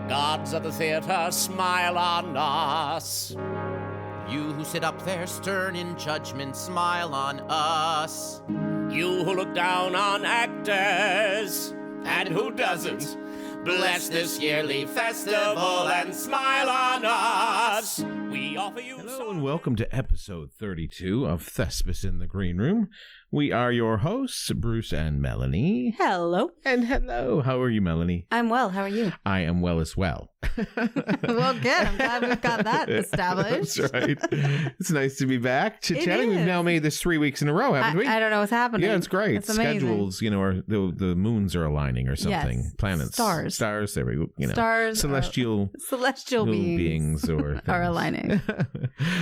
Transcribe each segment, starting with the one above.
Gods of the theater, smile on us. You who sit up there stern in judgment, smile on us. You who look down on actors, and who doesn't, bless this yearly festival and smile on us. We offer you... Hello and welcome to episode 32 of Thespis in the Green Room. We are your hosts, Bruce and Melanie. Hello. And hello. How are you, Melanie? I'm well. How are you? I am well as well. Well, good. I'm glad we've got that established. That's right. It's nice to be back chit-chatting. We've now made this 3 weeks in a row, haven't we? I don't know what's happening. Yeah, it's great. It's amazing. Schedules, are the moons are aligning or something. Yes. Planets. Stars. There we go. Stars. Celestial beings or are aligning.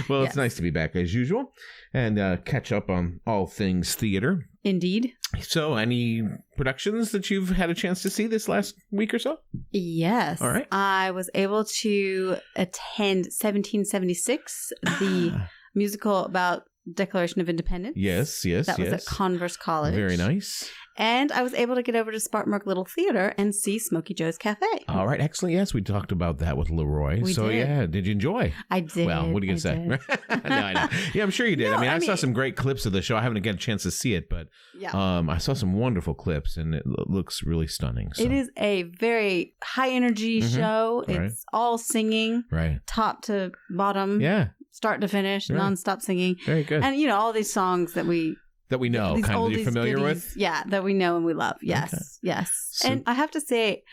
Well, Yes. It's nice to be back as usual and catch up on all things theater. Indeed. So, any productions that you've had a chance to see this last week or so? Yes. All right. I was able to attend 1776, the musical about Declaration of Independence. Yes. That was at Converse College. Very nice. And I was able to get over to Spartanburg Little Theater and see Smokey Joe's Cafe. All right. Excellent. Yes, we talked about that with Leroy. We did. Yeah. Did you enjoy? I did. Well, what are you going to say? No, I know. Yeah, I'm sure you did. No, I saw some great clips of the show. I haven't got a chance to see it, but I saw some wonderful clips, and it looks really stunning. So. It is a very high energy show. Right. It's all singing, right, top to bottom, start to finish, nonstop singing. Very good. And all these songs that we know, kind of you're familiar with? Yeah, that we know and we love. Yes, okay. Yes. So, and I have to say,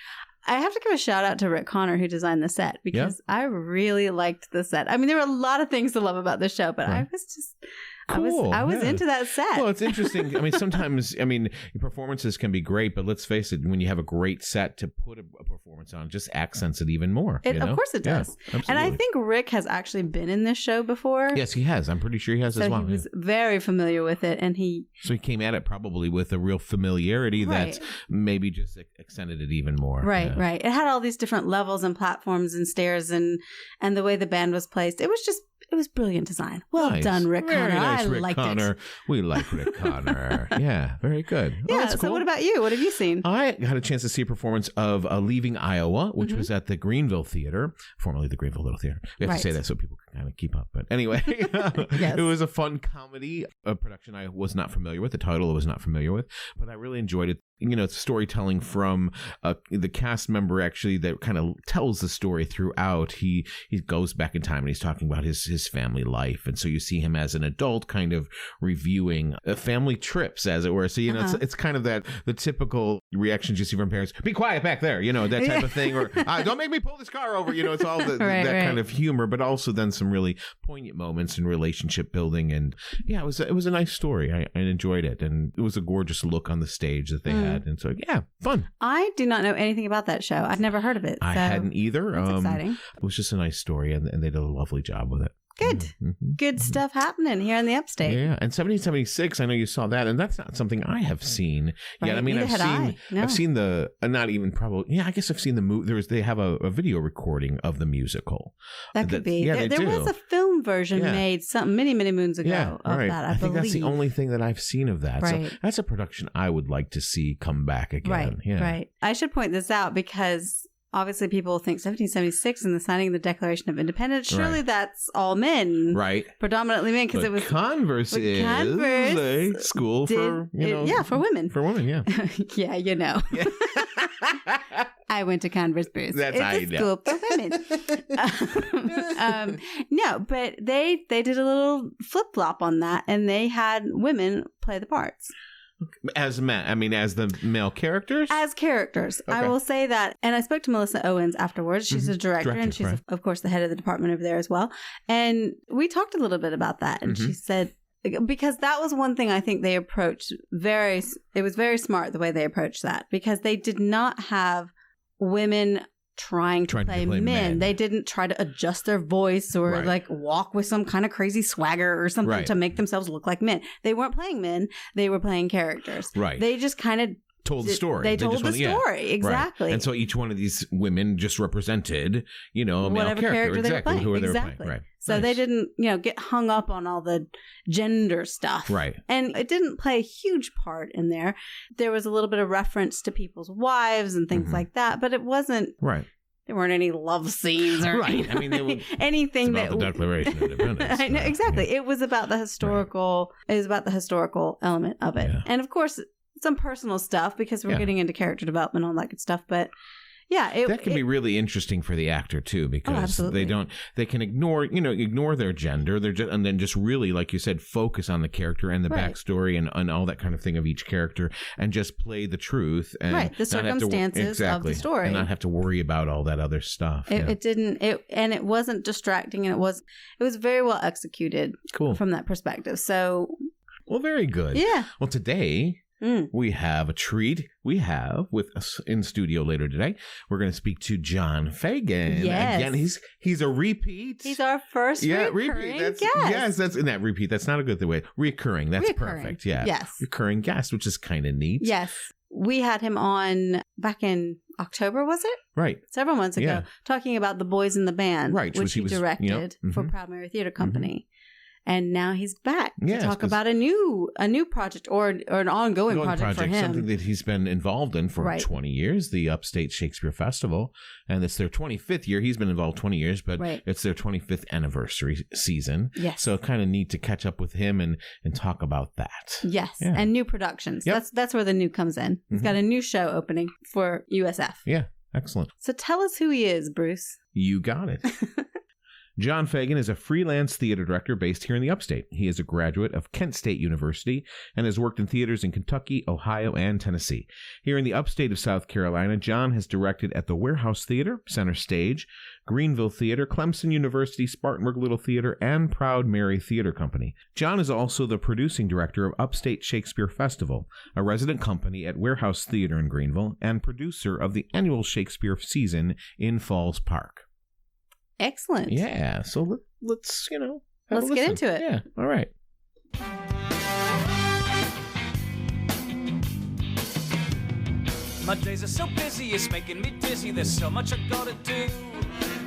I have to give a shout out to Rick Connor who designed the set because I really liked the set. I mean, there were a lot of things to love about this show, but I was just... Cool. I was into that set. Well, it's interesting. I mean, sometimes, performances can be great, but let's face it, when you have a great set to put a performance on, it just accents it even more. Of course it does. Yeah, and I think Rick has actually been in this show before. Yes, he has. I'm pretty sure he has as well. So he was very familiar with it, and So he came at it probably with a real familiarity that maybe just accented it even more. Right, right. It had all these different levels and platforms and stairs and the way the band was placed. It was brilliant design. Well done, Rick Connor. Very nice, I Rick liked Connor. it. We like Rick Connor. Yeah, very good. Yeah, that's cool. So what about you? What have you seen? I had a chance to see a performance of Leaving Iowa, which was at the Greenville Theater, formerly the Greenville Little Theater. We have to say that so people can kind of keep up. But anyway, It was a fun comedy, a production I was not familiar with. The title I was not familiar with, but I really enjoyed it. It's storytelling from the cast member actually that kind of tells the story throughout. He goes back in time and he's talking about his family life. And so you see him as an adult kind of reviewing family trips, as it were. So, it's kind of the typical reactions you see from parents. Be quiet back there, that type of thing. Or don't make me pull this car over. It's all kind of humor, but also then some really poignant moments and relationship building. And it was a nice story. I enjoyed it. And it was a gorgeous look on the stage that they had. And so, fun. I do not know anything about that show. I'd never heard of it. I hadn't either. That's exciting. It was just a nice story, and they did a lovely job with it. Good. Good stuff happening here in the Upstate. Yeah. And 1776, I know you saw that, and that's not something I have seen yet. I mean, I've seen the, not even probably, I guess I've seen the movie. They have a video recording of the musical. That could be. Yeah, there was a film version made many, many moons ago of that, I think that's the only thing that I've seen of that. Right. So that's a production I would like to see come back again. Right. Yeah. Right. I should point this out because obviously people think 1776 and the signing of the Declaration of Independence. Surely that's all men. Right. Predominantly men because it was... Converse is a school for, for women. For women, yeah. Yeah, Yeah. I went to Converse Bruce. That's how you know. It's a school for women. No, but they did a little flip-flop on that, and they had women play the parts. As men, as the male characters? As characters. Okay. I will say that. And I spoke to Melissa Owens afterwards. She's a director, and she's, of course, the head of the department over there as well. And we talked a little bit about that. And she said, because that was one thing I think they approached it was very smart the way they approached that, because they did not have women trying to play men. They didn't try to adjust their voice or walk with some kind of crazy swagger or something to make themselves look like men. They weren't playing men. They were playing characters. Right. They just kind of told the story. They told the story. Exactly. Right. And so each one of these women just represented, a male character. Exactly. Who they were playing. Right. So they didn't, get hung up on all the gender stuff. Right. And it didn't play a huge part in there. There was a little bit of reference to people's wives and things like that, but it wasn't. Right. there weren't any love scenes or right. I mean, anything it's about the Declaration of Independence. I know, exactly. Yeah. It was about the historical. Right. It was about the historical element of it, and of course, some personal stuff because we're getting into character development and all that good stuff. But yeah, that can be really interesting for the actor too, because they can ignore their gender, and then just really, like you said, focus on the character and the backstory and all that kind of thing of each character, and just play the truth and the circumstances of the story, and not have to worry about all that other stuff. It wasn't distracting, and it was very well executed. Cool. From that perspective. So, well, very good. Yeah. Well, today. We have a treat. We have with us in studio later today. We're going to speak to John Fagan. Yes. Again, he's a repeat. He's our first recurring guest. Yes, that's in that repeat. That's not a good way. Recurring. That's perfect. Yeah. Yes. Recurring guest, which is kind of neat. Yes. We had him on back in October, was it? Right. Several months ago, talking about The Boys in the Band, which he directed for Proud Mary Theater Company. And now he's back to talk about a new project or an ongoing project for him. Something that he's been involved in for 20 years, the Upstate Shakespeare Festival. And it's their 25th year. He's been involved 20 years, but it's their 25th anniversary season. Yes. So kind of neat to catch up with him and talk about that. Yes. Yeah. And new productions. Yep. That's where the new comes in. He's got a new show opening for USF. Yeah. Excellent. So tell us who he is, Bruce. You got it. John Fagan is a freelance theater director based here in the Upstate. He is a graduate of Kent State University and has worked in theaters in Kentucky, Ohio, and Tennessee. Here in the Upstate of South Carolina, John has directed at the Warehouse Theater, Center Stage, Greenville Theater, Clemson University, Spartanburg Little Theater, and Proud Mary Theater Company. John is also the producing director of Upstate Shakespeare Festival, a resident company at Warehouse Theater in Greenville, and producer of the annual Shakespeare season in Falls Park. Excellent. Yeah. So let's get into it. Yeah. All right. My days are so busy, it's making me dizzy. There's so much I gotta do.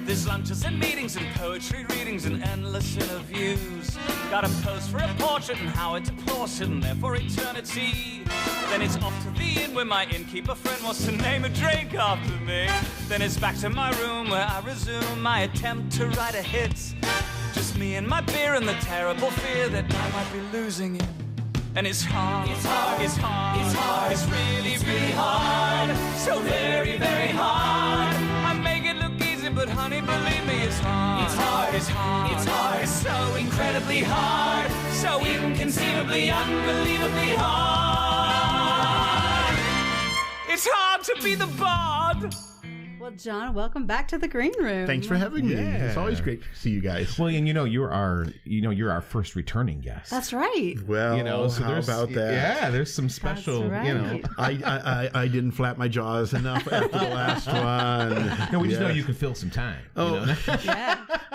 There's lunches and meetings and poetry readings and endless interviews. Gotta pose for a portrait and how it deplores sitting there for eternity. Then it's off to the inn where my innkeeper friend wants to name a drink after me. Then it's back to my room where I resume my attempt to write a hit. Just me and my beer and the terrible fear that I might be losing it. And it's hard, it's really, really hard. So very, very hard. I make it look easy, but honey, believe me, it's hard. It's so incredibly hard. So inconceivably, unbelievably hard. It's hard to be the bard. Well, John, welcome back to the green room. Thanks for having me. It's always great to see you guys. Well, and you're our first returning guest. That's right. Well, so how about that? Yeah, there's some special. Right. I didn't flap my jaws enough after the last one. No, we just know you can fill some time. Oh,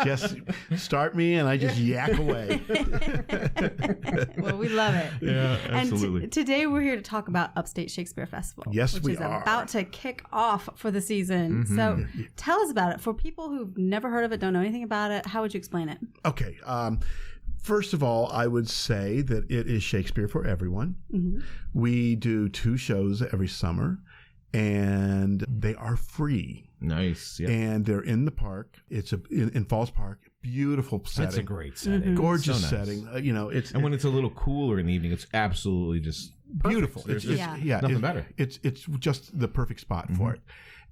just start me and I just yak away. Well, we love it. Yeah, absolutely. And today we're here to talk about Upstate Shakespeare Festival. Yes, which we is are about to kick off for the season. So tell us about it. For people who've never heard of it, don't know anything about it, how would you explain it? Okay. First of all, I would say that it is Shakespeare for everyone. Mm-hmm. We do 2 shows every summer, and they are free. Nice. Yeah. And they're in the park. It's in Falls Park. Beautiful setting. That's a great setting. Mm-hmm. Gorgeous so nice. setting. And when it's a little cooler in the evening, it's absolutely just beautiful. It's nothing better. It's just the perfect spot for it.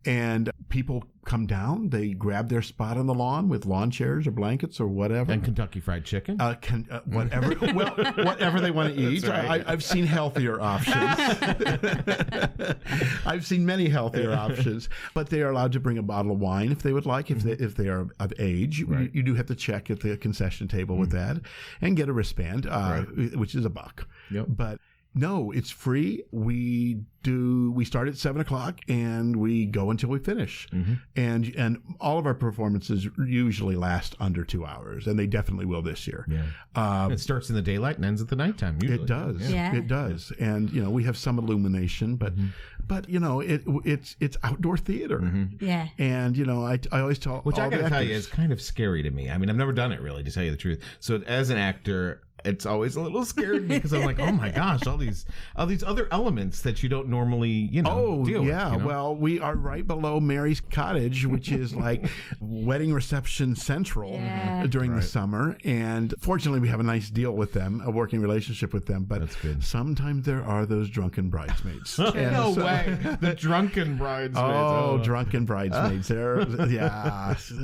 And people come down, they grab their spot on the lawn with lawn chairs or blankets or whatever. And Kentucky Fried Chicken. Whatever whatever they want to eat. Right. I've seen healthier options. I've seen many healthier options. But they are allowed to bring a bottle of wine if they would like, if they are of age. Right. You do have to check at the concession table with that and get a wristband, which is $1. Yep. But no, it's free. We start at 7:00 and we go until we finish. And all of our performances usually last under 2 hours, and they definitely will this year. Yeah. It starts in the daylight and ends at the nighttime. Usually. It does. Yeah. It does. And we have some illumination, but it's outdoor theater. Yeah. And I always tell which I got to tell you is actors, kind of scary to me. I mean, I've never done it really, to tell you the truth. So as an actor, it's always a little scary because I'm like, oh my gosh, all these other elements that you don't normally, deal with. Well, we are right below Mary's Cottage, which is like wedding reception central during the summer. And fortunately, we have a nice deal with them, a working relationship with them. But that's good. Sometimes there are those drunken bridesmaids. No way. The drunken bridesmaids. Oh, drunken bridesmaids.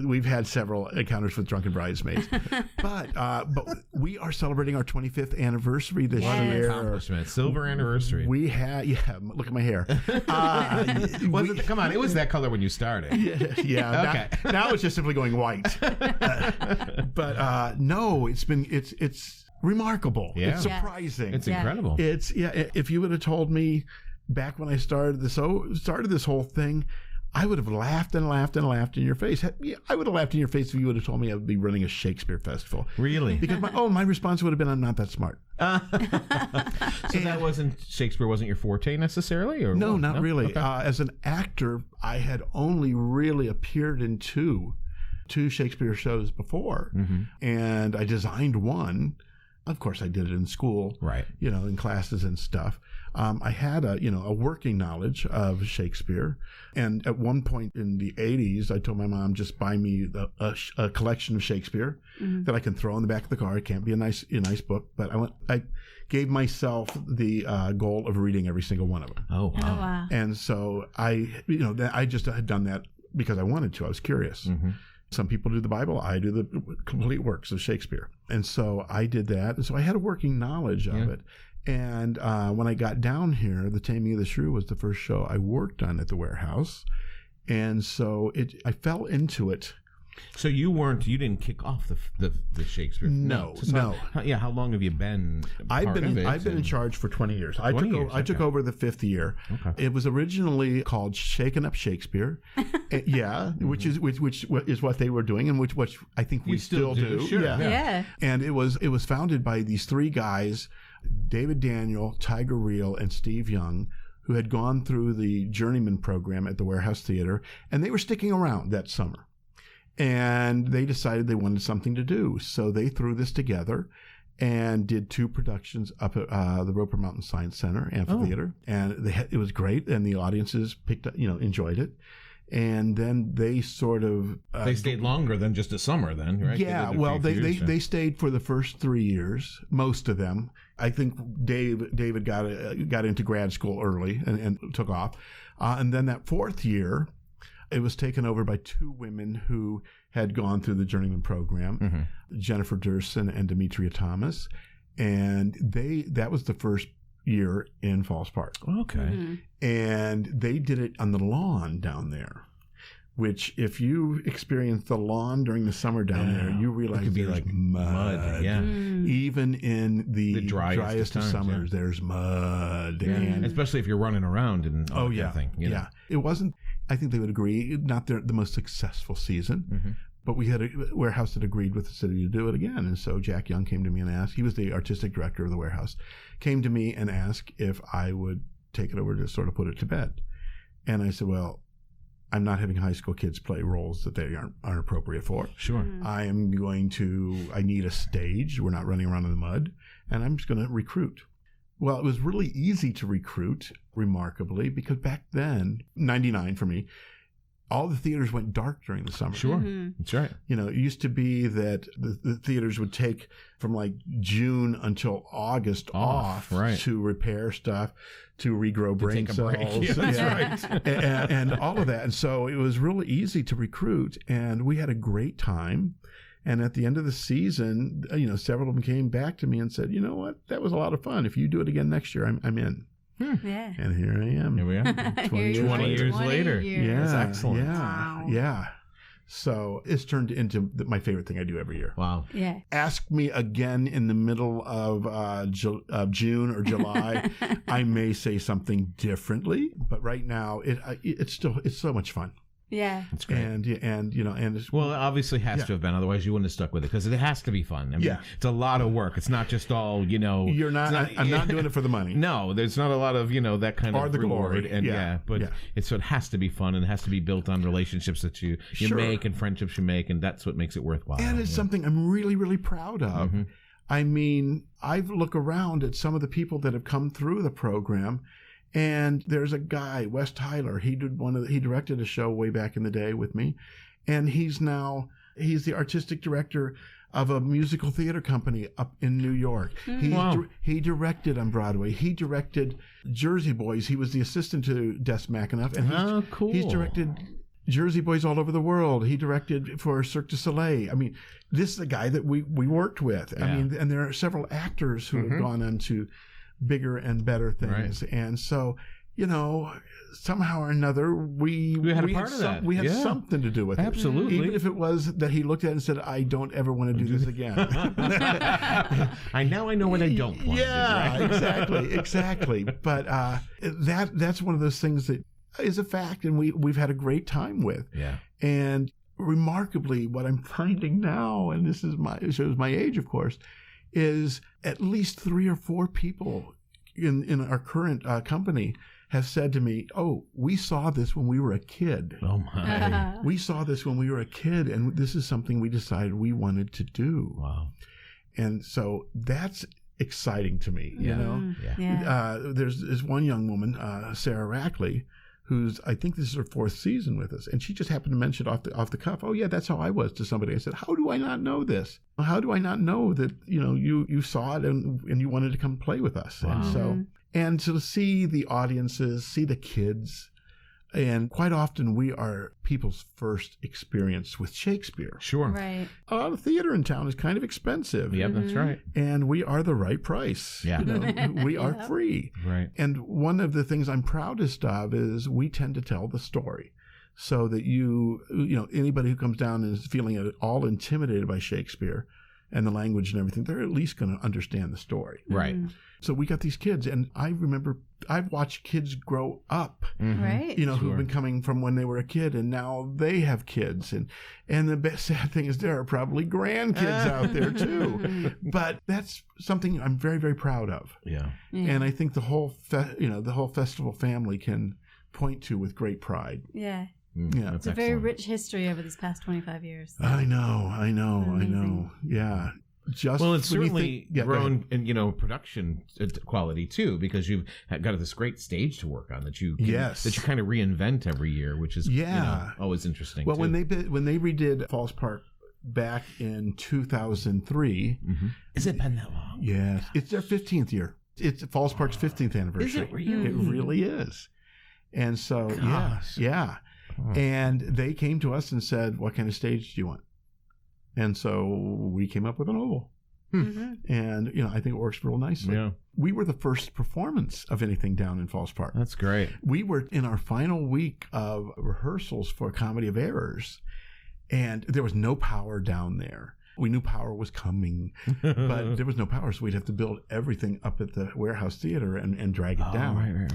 We've had several encounters with drunken bridesmaids. But we are celebrating our 25th anniversry this year. Accomplishment. Silver anniversary. We had, look at my hair. Come on, it was that color when you started. Yeah. Okay. Now it's just simply going white. But no, it's remarkable. Yeah. It's surprising. It's incredible. If you would have told me back when I started this whole thing, I would have laughed and laughed and laughed in your face. I would have laughed in your face if you would have told me I would be running a Shakespeare festival. Really? Because my response would have been, I'm not that smart. So Shakespeare wasn't your forte necessarily? Or no, what? not really. Okay. As an actor, I had only really appeared in two Shakespeare shows before. Mm-hmm. And I designed one. Of course, I did it in school, right? In classes and stuff. I had a working knowledge of Shakespeare, and at one point in the 80s, I told my mom, just buy me a collection of Shakespeare that I can throw in the back of the car. It can't be a nice book, but I gave myself the goal of reading every single one of them. Oh wow! And so I just had done that because I wanted to. I was curious. Mm-hmm. Some people do the Bible. I do the complete works of Shakespeare. And so I did that. And so I had a working knowledge of it. And when I got down here, The Taming of the Shrew was the first show I worked on at the warehouse. And so I fell into it. So you didn't kick off the Shakespeare? No. How long have you been? I've been in charge for 20 years. I took over the 5th year. Okay. It was originally called Shaken Up Shakespeare. Which is what they were doing, and which I think we still do. Sure. Yeah. And it was founded by these three guys, David Daniel, Tiger Reel, and Steve Young, who had gone through the journeyman program at the Warehouse Theater, and they were sticking around that summer. And they decided they wanted something to do. So they threw this together and did 2 productions up at the Roper Mountain Science Center Amphitheater. Oh. And it was great. And the audiences enjoyed it. And then they sort of... they stayed longer than just a summer then, right? Yeah, they stayed for the first 3 years, most of them. I think David got into grad school early and took off. And then that 4th year... it was taken over by 2 women who had gone through the journeyman program, Jennifer Durson and Demetria Thomas, and that was the first year in Falls Park. Okay. Mm-hmm. And they did it on the lawn down there, which if you experience the lawn during the summer down there, you realize there's like mud. Yeah. Even in the driest of summers, there's mud. Yeah. And especially if you're running around and all that thing. Yeah. It wasn't, I think they would agree, not the most successful season, but we had a warehouse that agreed with the city to do it again. And so Jack Young came to me and asked, he was the artistic director of the warehouse, came to me and asked if I would take it over to sort of put it to bed. And I said, well, I'm not having high school kids play roles that they aren't appropriate for. Sure. I need a stage. We're not running around in the mud. And I'm just going to recruit. Well, it was really easy to recruit, remarkably, because back then, 99 for me, all the theaters went dark during the summer. Sure. That's right. It used to be that the theaters would take from like June until August off to repair stuff, to regrow brain cells. Yeah, that's right. and all of that. And so it was really easy to recruit, and we had a great time. And at the end of the season, several of them came back to me and said, you know what, that was a lot of fun. If you do it again next year, I'm in. Yeah. And here I am. Here we are. 20 years later. Yeah. That's excellent. Yeah. Wow. Yeah. So it's turned into my favorite thing I do every year. Wow. Yeah. Ask me again in the middle of June or July. I may say something differently, but right now it's so much fun. Yeah. It's great. And it's, well, it obviously has to have been, otherwise you wouldn't have stuck with it, because it has to be fun. I mean, it's a lot of work. It's not just all, You're not, I'm not doing it for the money. No, there's not a lot of, that kind or of the reward. glory. And so it has to be fun, and it has to be built on relationships that you make and friendships you make, and that's what makes it worthwhile. And it's something I'm really, really proud of. Mm-hmm. I mean, I look around at some of the people that have come through the program, And there's a guy, Wes Tyler. He directed a show way back in the day with me, and he's the artistic director of a musical theater company up in New York. He directed on Broadway. He directed Jersey Boys. He was the assistant to Des McAnuff, and he's directed Jersey Boys all over the world. He directed for Cirque du Soleil. I mean, this is a guy that we worked with. Yeah. I mean, and there are several actors who have gone on to bigger and better things. Right. And so, somehow or another, we had something to do with it. Absolutely. Even if it was that he looked at it and said, I don't ever want to do this again. I know what I don't want to do. Yeah, exactly. But that's one of those things that is a fact, and we've had a great time with. Yeah. And remarkably, what I'm finding now, and this is shows my age, of course, is at least 3 or 4 people in our current company have said to me, "Oh, we saw this when we were a kid. Oh my! We saw this when we were a kid, and this is something we decided we wanted to do." Wow! And so that's exciting to me. There's this one young woman, Sarah Rackley, who's, I think this is her 4th season with us, and she just happened to mention off the cuff, "Oh yeah, that's how I was," to somebody. I said, "How do I not know this? How do I not know that you saw it and you wanted to come play with us?" Wow. And to see the audiences, see the kids, and quite often we are people's first experience with Shakespeare. Sure. Right. A lot of theater in town is kind of expensive. Yep, that's right. And we are the right price. Yeah. We are free. Right. And one of the things I'm proudest of is we tend to tell the story, so that anybody who comes down and is feeling at all intimidated by Shakespeare and the language and everything, they're at least going to understand the story. Right. So we got these kids, and I remember I've watched kids grow up, right? Who've been coming from when they were a kid, and now they have kids, and the best sad thing is there are probably grandkids out there too. But that's something I'm very, very proud of. Yeah. And I think the whole festival family can point to with great pride. Yeah. Yeah. It's a very rich history over this past 25 years. So. I know. Yeah. It's certainly grown in production quality too, because you've got this great stage to work on that you kind of reinvent every year, which is always interesting. Well, when they redid Falls Park back in 2003, has it been that long? Yes, it's their 15th year. It's Falls Park's 15th anniversary. Is it really? It really is. And so yeah. Oh. And they came to us and said, "What kind of stage do you want?" And so we came up with an oval. And, I think it works real nicely. Yeah. We were the first performance of anything down in Falls Park. That's great. We were in our final week of rehearsals for Comedy of Errors, and there was no power down there. We knew power was coming, but there was no power, so we'd have to build everything up at the Warehouse Theater and drag it down. Right.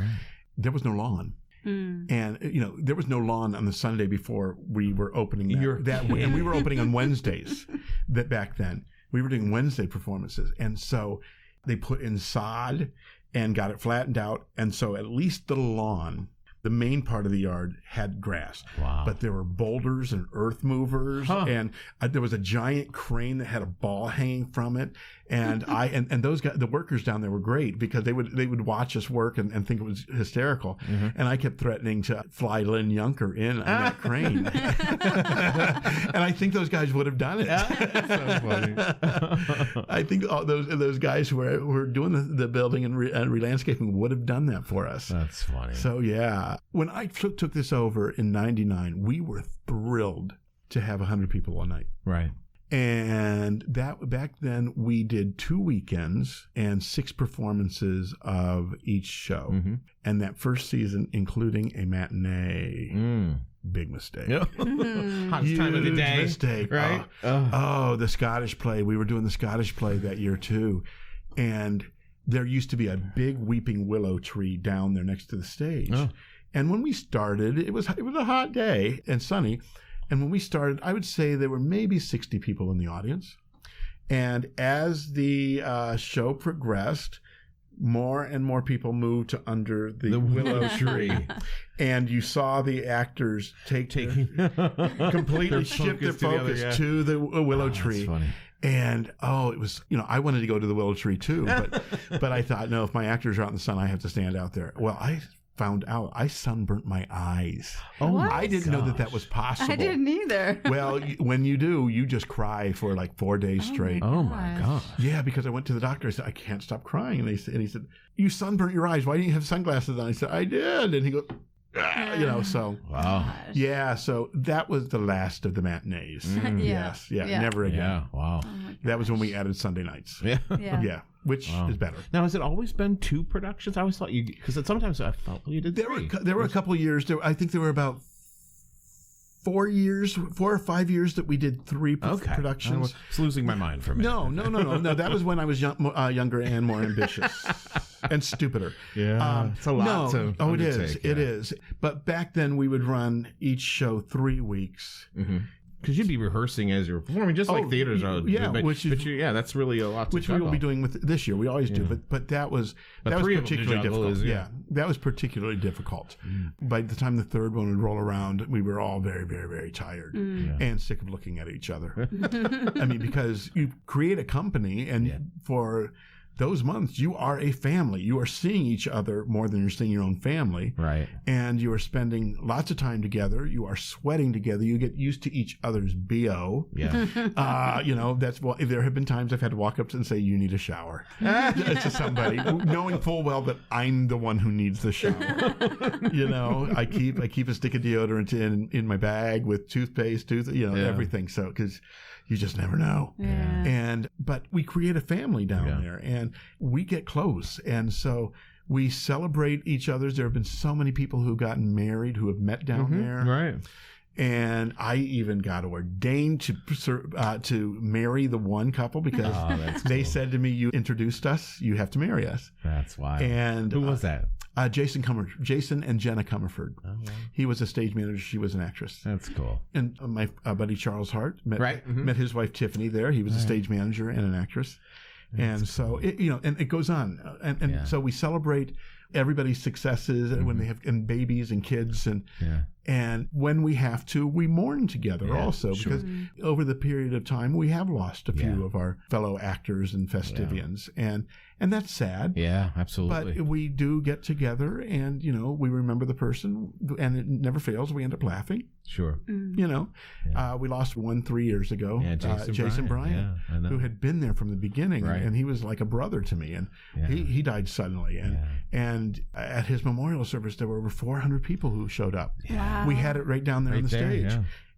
There was no lawn. And, there was no lawn on the Sunday before we were opening that way. And we were opening on Wednesdays back then. We were doing Wednesday performances. And so they put in sod and got it flattened out. And so at least the lawn, the main part of the yard, had grass. Wow. But there were boulders and earth movers. And there was a giant crane that had a ball hanging from it. And and those guys, the workers down there were great, because they would watch us work and think it was hysterical. And I kept threatening to fly Lynn Yunker in on that crane. And I think those guys would have done it. That's so funny. I think all those guys who were doing the building and re-landscaping would have done that for us. That's funny. So yeah, when I took this over in '99, we were thrilled to have 100 people one night. Right. And that back then we did 2 weekends and 6 performances of each show. And that first season, including a matinee, big mistake. Hottest time of the day. Mistake. Right? The Scottish play. We were doing the Scottish play that year too. And there used to be a big weeping willow tree down there next to the stage. And when we started, it was a hot day and sunny. And when we started, I would say there were maybe 60 people in the audience. And as the show progressed, more and more people moved to under the willow tree. And you saw the actors completely shift their focus to the willow tree. Funny. And it was, I wanted to go to the willow tree too, but I thought, no, if my actors are out in the sun, I have to stand out there. Well, I found out I sunburnt my eyes. What? I didn't know that was possible. I didn't either. Well, when you do, you just cry for like 4 days straight. Oh my God. Yeah, because I went to the doctor. I said, I can't stop crying. And he said, you sunburnt your eyes. Why didn't you have sunglasses on? I said, I did. And he goes, so. Wow. Yeah, so that was the last of the matinees. Yes, never again. Yeah, wow. That was when we added Sunday nights. Yeah. Which is better. Now, has it always been 2 productions? I always thought because sometimes I thought you did 3. There were a couple of years. I think there were about 4 or 5 years that we did 3 productions. I was losing my mind for a minute. No. That was when I was younger and more ambitious and stupider. Yeah, it's a lot to undertake. It is. But back then we would run each show 3 weeks. Mm-hmm. Because you'd be rehearsing as you're performing, just like theaters are. Yeah, that's really a lot. Which we will be doing with this year. We always do, but that was particularly difficult. That was particularly difficult. By the time the 3rd one would roll around, we were all very, very, very tired and sick of looking at each other. I mean, because you create a company, and for those months, you are a family. You are seeing each other more than you're seeing your own family. Right. And you are spending lots of time together. You are sweating together. You get used to each other's BO. Yeah. There have been times I've had to walk up and say, you need a shower to somebody, knowing full well that I'm the one who needs the shower. I keep a stick of deodorant in my bag with toothpaste, everything. So, because you just never know. Yeah. But we create a family down there, and we get close. And so we celebrate each other's. There have been so many people who've gotten married, who have met down there. Right. And I even got ordained to marry the one couple because they said to me, you introduced us, you have to marry us. That's wild. And who was that? Jason and Jenna Comerford. Oh, wow. He was a stage manager. She was an actress. That's cool. And my buddy Charles Hart met his wife Tiffany there. He was a stage manager and an actress. And so it goes on. And so we celebrate everybody's successes when they have babies and kids and when we have to, we mourn together also because over the period of time we have lost a few of our fellow actors and Festivians and that's sad. Yeah, absolutely. But we do get together and we remember the person and it never fails. We end up laughing. Sure. We lost one 3 years ago. Yeah, Jason Bryant, who had been there from the beginning, and he was like a brother to me. And he died suddenly. And at his memorial service, there were over 400 people who showed up. Wow. We had it right down there on the stage,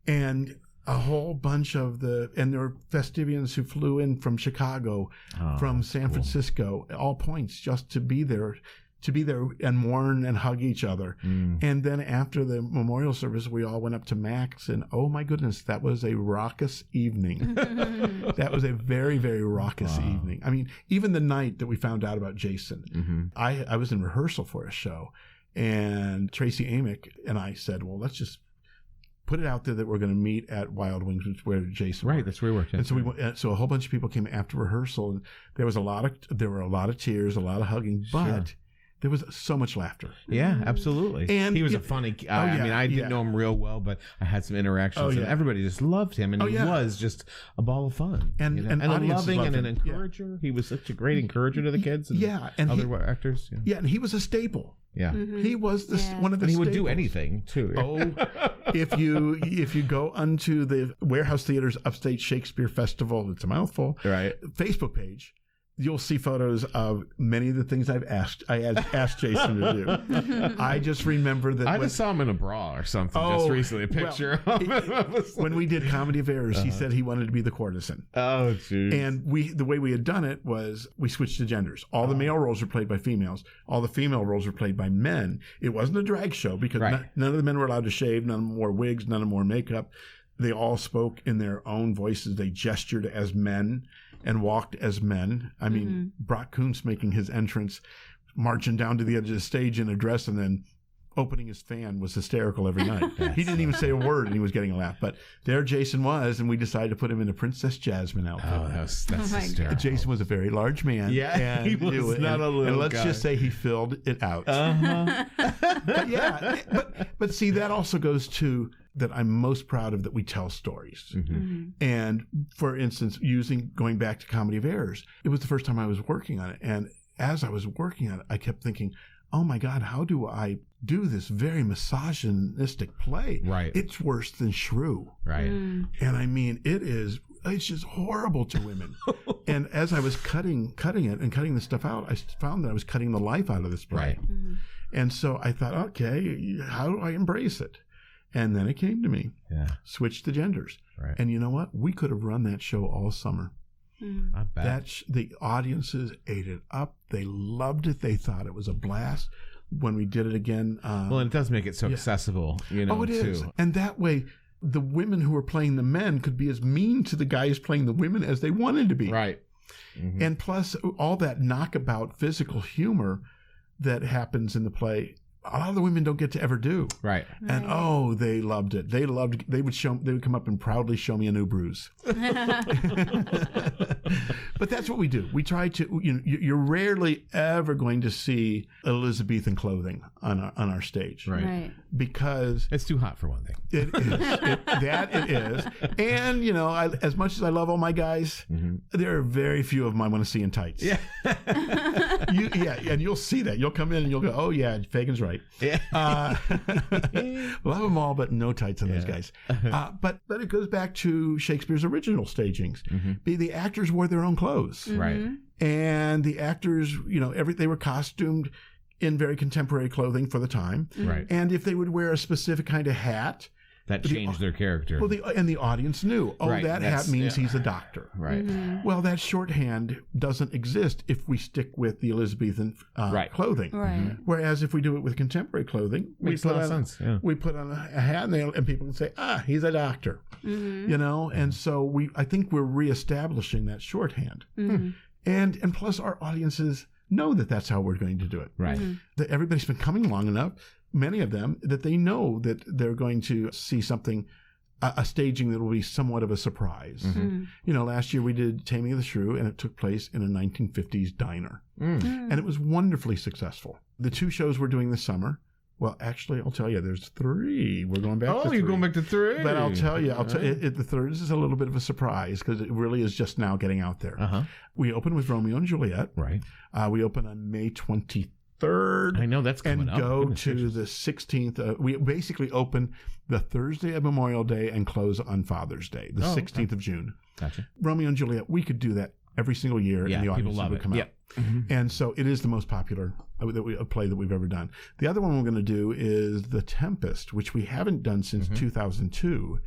and a whole bunch and there were Festivians who flew in from Chicago, from San Francisco, all points just to be there and mourn and hug each other. And then after the memorial service, we all went up to Max, and oh my goodness, that was a raucous evening. That was a very, very raucous evening. I mean, even the night that we found out about Jason, I was in rehearsal for a show, and Tracy Amick and I said, well, let's just put it out there that we're going to meet at Wild Wings, which is where Jason worked. That's where we worked. And so we went, so a whole bunch of people came after rehearsal, and there were a lot of tears, a lot of hugging, but there was so much laughter. Yeah, absolutely. And he was a funny guy. I didn't know him real well, but I had some interactions, and everybody just loved him, and he was just a ball of fun. And a loving and an encourager. He was such a great encourager to the kids and other actors. Yeah, and he was a staple. Yeah, he was one of the. And he staples. would do anything too. If you go onto the Warehouse Theater's Upstate Shakespeare Festival, it's a mouthful. Right. Facebook page, you'll see photos of many of the things I asked Jason to do. I just remember that I just saw him in a bra or something just recently. A picture of him. When we did Comedy of Errors, he said he wanted to be the courtesan. Oh, jeez. And the way we had done it was we switched the genders. All the male roles were played by females. All the female roles were played by men. It wasn't a drag show because none of the men were allowed to shave. None of them wore wigs. None of them wore makeup. They all spoke in their own voices. They gestured as men and walked as men. I mean, Brock Kuntz making his entrance, marching down to the edge of the stage in a dress and then opening his fan was hysterical every night. He didn't even say a word and he was getting a laugh. But there Jason was, and we decided to put him in a Princess Jasmine outfit. Oh, that's hysterical. Jason was a very large man. Yeah, and he was not a little And let's guy. just say he filled it out. But see, that also goes to that I'm most proud of that we tell stories. And for instance, going back to Comedy of Errors, it was the first time I was working on it. And as I was working on it, I kept thinking, oh my God, how do I do this very misogynistic play? Right. It's worse than Shrew. Right. And I mean, it's just horrible to women. And as I was cutting it and cutting the stuff out, I found that I was cutting the life out of this play. Right. And so I thought, okay, how do I embrace it? And then it came to me. Yeah. Switch the genders. Right. And you know what? We could have run that show all summer. I bet. The audiences ate it up. They loved it. They thought it was a blast. When we did it again. Well, and it does make it so accessible, Oh, it is. And that way, the women who were playing the men could be as mean to the guys playing the women as they wanted to be. Right. And plus, all that knockabout physical humor that happens in the play, a lot of the women don't get to ever do. Right. And they loved it. They would come up and proudly show me a new bruise. But that's what we do. We try to, you're rarely ever going to see Elizabethan clothing on our stage. Right. Because it's too hot for one thing. It is. It is. And, as much as I love all my guys, there are very few of them I want to see in tights. Yeah. And you'll see that. You'll come in and you'll go, oh, yeah, Fagan's right. Yeah. Love them all, but no tights on those guys. But it goes back to Shakespeare's original stagings. The actors wore their own clothes. Right. And the actors, they were costumed in very contemporary clothing for the time. Right. And if they would wear a specific kind of hat, that changed their character. Well, the audience knew, that hat means he's a doctor. Right. Well, that shorthand doesn't exist if we stick with the Elizabethan clothing. Right. Whereas if we do it with contemporary clothing, makes a lot of sense. Yeah. We put on a hat and people can say, he's a doctor. And so I think we're reestablishing that shorthand. And plus our audiences know that that's how we're going to do it. Right. That everybody's been coming long enough, many of them, that they know that they're going to see something, a staging that will be somewhat of a surprise. Last year we did Taming of the Shrew, and it took place in a 1950s diner. And it was wonderfully successful. The 2 shows we're doing this summer, well, actually, I'll tell you, there's 3. We're going back to 3. Oh, you're going back to 3. But I'll tell you, the third is a little bit of a surprise because it really is just now getting out there. We open with Romeo and Juliet. Right. We open on May 23rd. I know that's coming up. And go to the 16th. We basically open the Thursday of Memorial Day and close on Father's Day, the 16th of June. Gotcha. Romeo and Juliet, we could do that every single year, and the audience would come out. And so it is the most popular play that we've ever done. The other one we're going to do is The Tempest, which we haven't done since 2002.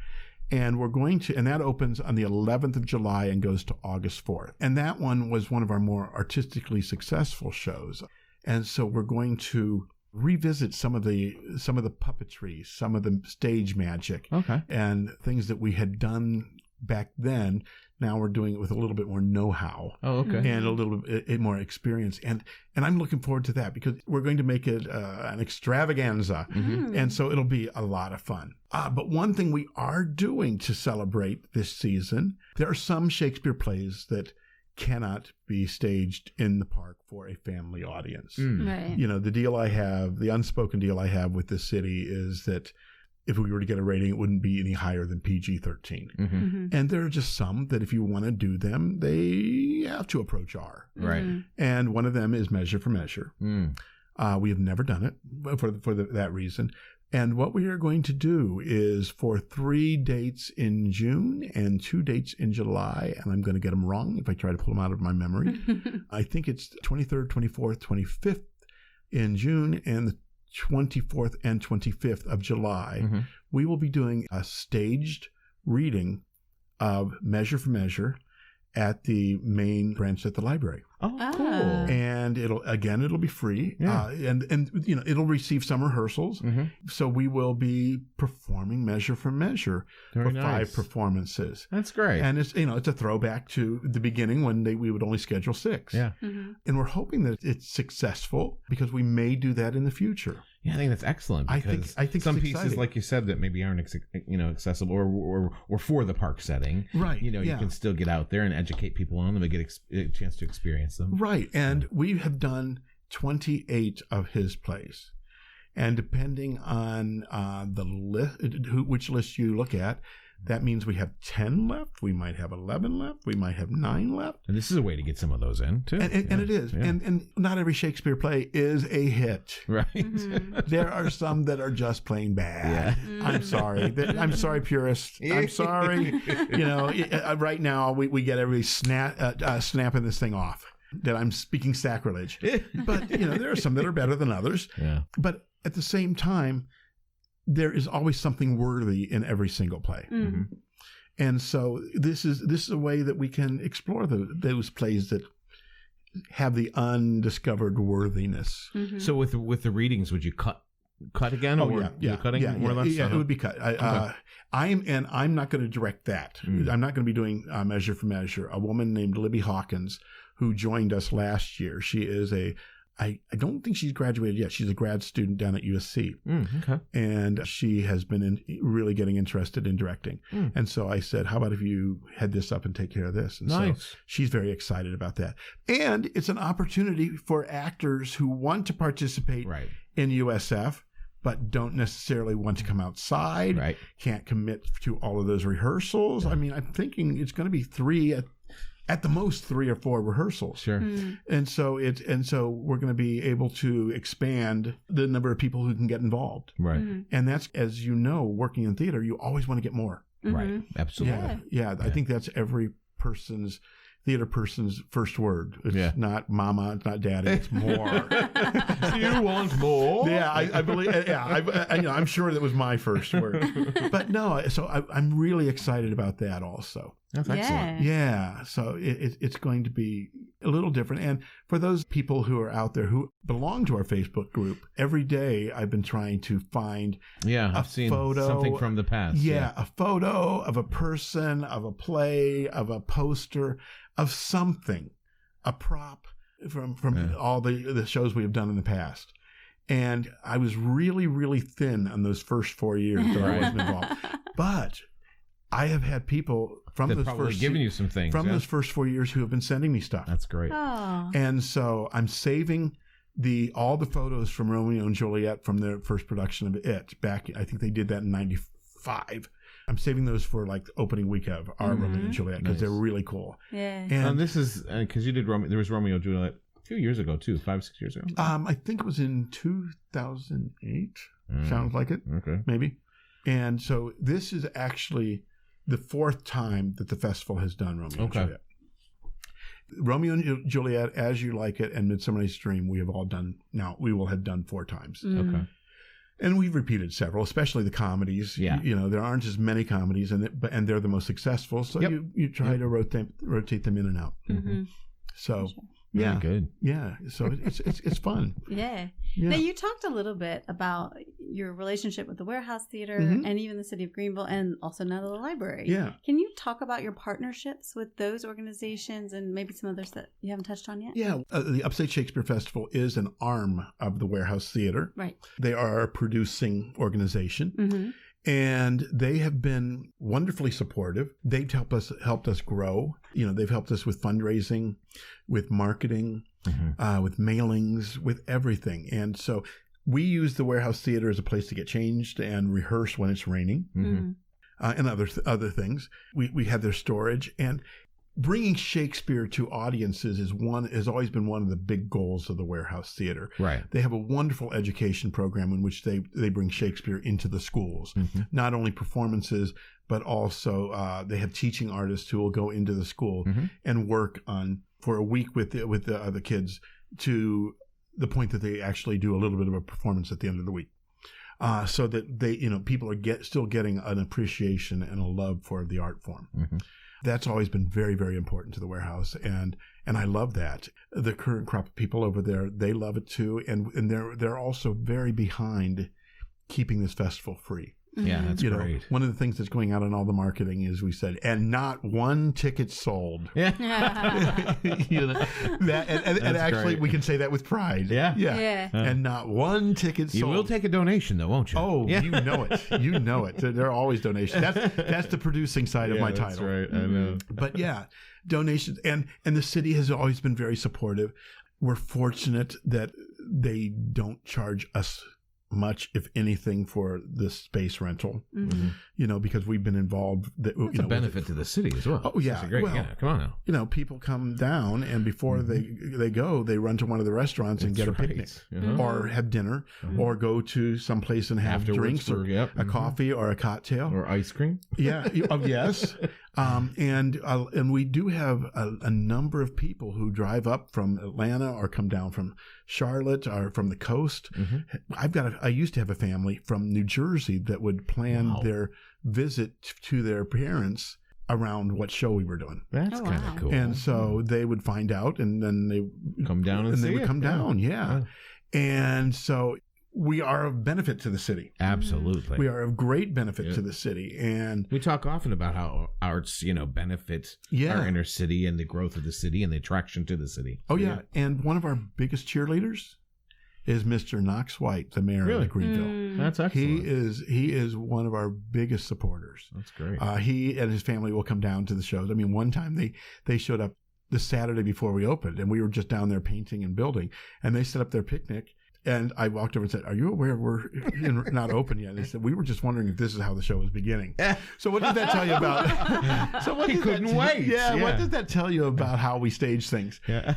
And we're going to, and that opens on the 11th of July and goes to August 4th. And that one was one of our more artistically successful shows. And so we're going to revisit some of the puppetry, some of the stage magic, and things that we had done back then. Now we're doing it with a little bit more know-how. Oh, okay. And a little bit more experience. And I'm looking forward to that because we're going to make it an extravaganza. And so it'll be a lot of fun. But one thing we are doing to celebrate this season, there are some Shakespeare plays that cannot be staged in the park for a family audience. Right. The unspoken deal I have with this city is that if we were to get a rating, it wouldn't be any higher than PG-13. And there are just some that if you want to do them, they have to approach R. Right. And one of them is Measure for Measure. We have never done it for that reason. And what we are going to do is for 3 dates in June and 2 dates in July, and I'm going to get them wrong if I try to pull them out of my memory. I think it's 23rd, 24th, 25th in June, and the 24th and 25th of July, we will be doing a staged reading of Measure for Measure at the main branch at the library. Oh, cool. And it'll be free. And it'll receive some rehearsals. So we will be performing Measure for Measure for 5 performances. That's great. And it's a throwback to the beginning when we would only schedule 6. Yeah. And we're hoping that it's successful because we may do that in the future. Yeah, I think that's excellent. Because I think some it's pieces, exciting. like you said, that maybe aren't accessible or for the park setting. Right. You can still get out there and educate people on them and get a chance to experience them. Right. And we have done 28 of his plays. And depending on the list, which list you look at, that means we have 10 left. We might have 11 left. We might have 9 left. And this is a way to get some of those in, too. And it is. Yeah. And not every Shakespeare play is a hit. Right. There are some that are just plain bad. Yeah. I'm sorry. I'm sorry, purists. I'm sorry. Right now we get everybody snapping this thing off that I'm speaking sacrilege. But, there are some that are better than others. Yeah. But at the same time, there is always something worthy in every single play. Mm-hmm. And so this is a way that we can explore those plays that have the undiscovered worthiness. Mm-hmm. So with the readings, would you cut again? Cutting more or less? Yeah, it would be cut. I'm not going to direct that. I'm not going to be doing measure for measure. A woman named Libby Hawkins, who joined us last year, she is I don't think she's graduated yet. She's a grad student down at USC. Okay. And she has been really getting interested in directing. And so I said, how about if you head this up and take care of this? And so she's very excited about that. And it's an opportunity for actors who want to participate in USF, but don't necessarily want to come outside, can't commit to all of those rehearsals. I mean, I'm thinking it's going to be 3 at the most 3 or 4 rehearsals. Sure. And so we're going to be able to expand the number of people who can get involved. Right. And that's, as you know, working in theater, you always want to get more. Right. Absolutely. Yeah. I think that's every theater person's first word. It's not mama, it's not daddy, it's more. You want more? Yeah, I believe. Yeah, I'm sure that was my first word. But no, so I'm really excited about that also. That's excellent. Yeah, so it's going to be a little different. And for those people who are out there who belong to our Facebook group, every day I've been trying to find I've seen photo, something from the past. Yeah, a photo of a person, of a play, of a poster, of something, a prop from all the shows we have done in the past. And I was really, really thin on those first 4 years that I wasn't involved. But I have had people from those first giving you some things those first 4 years who have been sending me stuff. That's great. Oh. And so I'm saving all the photos from Romeo and Juliet from their first production of it back. I think they did that in 95. I'm saving those for like the opening week of our Romeo and Juliet because they're really cool. Yeah. And this is because you did Romeo. There was Romeo and Juliet a few years ago too, 5-6 years ago. I think it was in 2008. Sounds like it. Okay. Maybe. And so this is actually the 4th time that the festival has done Romeo and Juliet. Romeo and Juliet, As You Like It, and Midsummer Night's Dream, we will have done 4 times. Okay. And we've repeated several, especially the comedies. Yeah. There aren't as many comedies, and they're the most successful. So you try to rotate them in and out. Mm-hmm. So yeah, good. Yeah, so it's fun. Yeah. Now you talked a little bit about your relationship with the Warehouse Theater and even the City of Greenville, and also now the library. Yeah. Can you talk about your partnerships with those organizations and maybe some others that you haven't touched on yet? Yeah, the Upstate Shakespeare Festival is an arm of the Warehouse Theater. Right. They are a producing organization. Mm-hmm. And they have been wonderfully supportive. They've helped us grow. They've helped us with fundraising, with marketing, with mailings, with everything. And so we use the Warehouse Theater as a place to get changed and rehearse when it's raining, and other things. We have their storage, and bringing Shakespeare to audiences has always been one of the big goals of the Warehouse Theater. Right. They have a wonderful education program in which they bring Shakespeare into the schools. Not only performances, but also they have teaching artists who will go into the school and work for a week with the other kids to the point that they actually do a little bit of a performance at the end of the week. So that people are still getting an appreciation and a love for the art form. That's always been very, very important to the Warehouse, and I love that. The current crop of people over there, they love it too, and they're also very behind keeping this festival free. Yeah, that's great. One of the things that's going out in all the marketing is we said, and not one ticket sold. Yeah. And actually, we can say that with pride. Yeah. And not one ticket sold. You will take a donation, though, won't you? Oh, yeah. You know it. There are always donations. That's the producing side of my title. That's right. I know. But yeah, donations. And the city has always been very supportive. We're fortunate that they don't charge us much, if anything, for the space rental. Because we've been involved. It's a benefit to the city as well. Oh yeah, great. Well, come on now. People come down, and before they go, they run to one of the restaurants and get a picnic, or have dinner, or go to some place and have drinks, or a coffee, or a cocktail, or ice cream. Yeah. Yes. And we do have a number of people who drive up from Atlanta or come down from Charlotte or from the coast. I used to have a family from New Jersey that would plan their visit to their parents around what show we were doing. That's kind of cool. And so they would find out, and then they come down and they would come down. Yeah. And so we are of benefit to the city. Absolutely. We are of great benefit to the city. And we talk often about how arts, benefits our inner city and the growth of the city and the attraction to the city. Oh, yeah. And one of our biggest cheerleaders is Mr. Knox White, the mayor of Greenville. That's excellent. He is one of our biggest supporters. That's great. He and his family will come down to the shows. I mean, one time they showed up the Saturday before we opened, and we were just down there painting and building, and they set up their picnic. And I walked over and said, "Are you aware we're not open yet?" And they said, "We were just wondering if this is how the show was beginning." So what did that tell you about? So he couldn't wait. Yeah, what does that tell you about how we stage things? Yeah.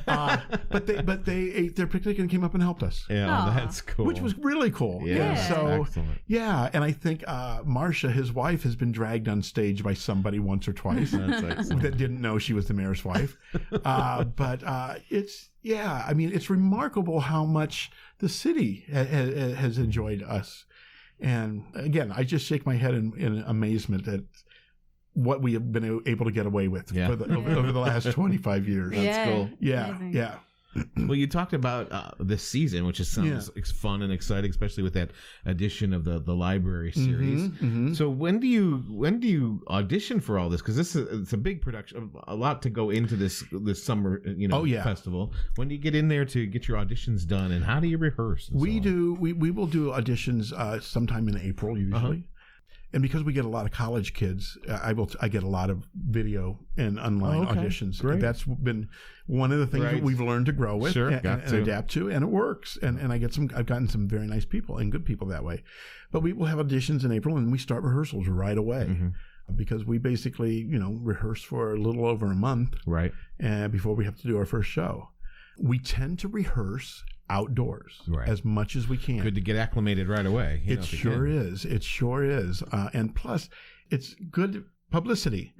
But they ate their picnic and came up and helped us. Yeah, that's cool. Which was really cool. Yeah. So excellent. Yeah, and I think Marcia, his wife, has been dragged on stage by somebody once or twice that didn't know she was the mayor's wife. But it's remarkable how much the city has enjoyed us. And again, I just shake my head in amazement at what we have been able to get away with over the last 25 years. That's cool. Yeah, amazing. Yeah. Well, you talked about this season, which sounds fun and exciting, especially with that edition of the library series. So when do you audition for all this? Because it's a big production, a lot to go into this summer festival. When do you get in there to get your auditions done, and how do you rehearse? We will do auditions sometime in April usually. And because we get a lot of college kids, I get a lot of video and online auditions. Great. That's been one of the things that we've learned to grow with and adapt to, and it works. And I've gotten some very nice people and good people that way. But we will have auditions in April, and we start rehearsals right away. Because we basically, rehearse for a little over a month, right? Before we have to do our first show. We tend to rehearse outdoors as much as we can. Good to get acclimated right away. It sure is. And plus, it's good publicity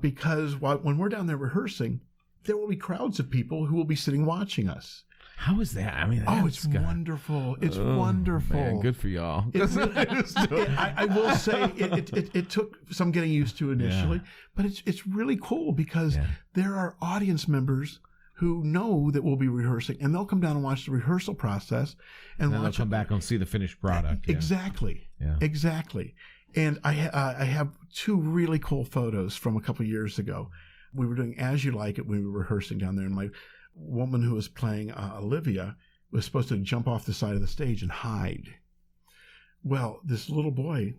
because when we're down there rehearsing, there will be crowds of people who will be sitting watching us. How is that? I mean, it's wonderful. It's wonderful. Man, good for y'all. I will say it took some getting used to initially, but it's really cool because there are audience members who know that we'll be rehearsing, and they'll come down and watch the rehearsal process, and then they'll come back and see the finished product. Exactly. And I have two really cool photos from a couple of years ago. We were doing As You Like It when we were rehearsing down there, and my woman who was playing Olivia was supposed to jump off the side of the stage and hide. Well, this little boy,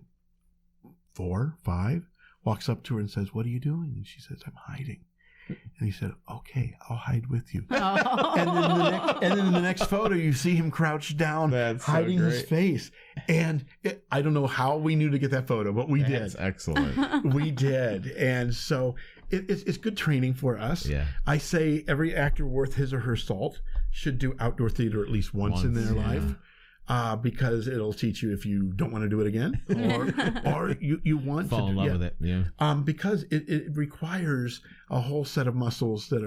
4, 5, walks up to her and says, "What are you doing?" And she says, "I'm hiding." And he said, "Okay, I'll hide with you." And then in the next photo, you see him crouched down, hiding his face. And I don't know how we knew to get that photo, but we did. That's excellent. We did. And so it's good training for us. Yeah. I say every actor worth his or her salt should do outdoor theater at least once in their life. Because it'll teach you if you don't want to do it again, or you want fall to in love with it. Yeah. Because it requires a whole set of muscles that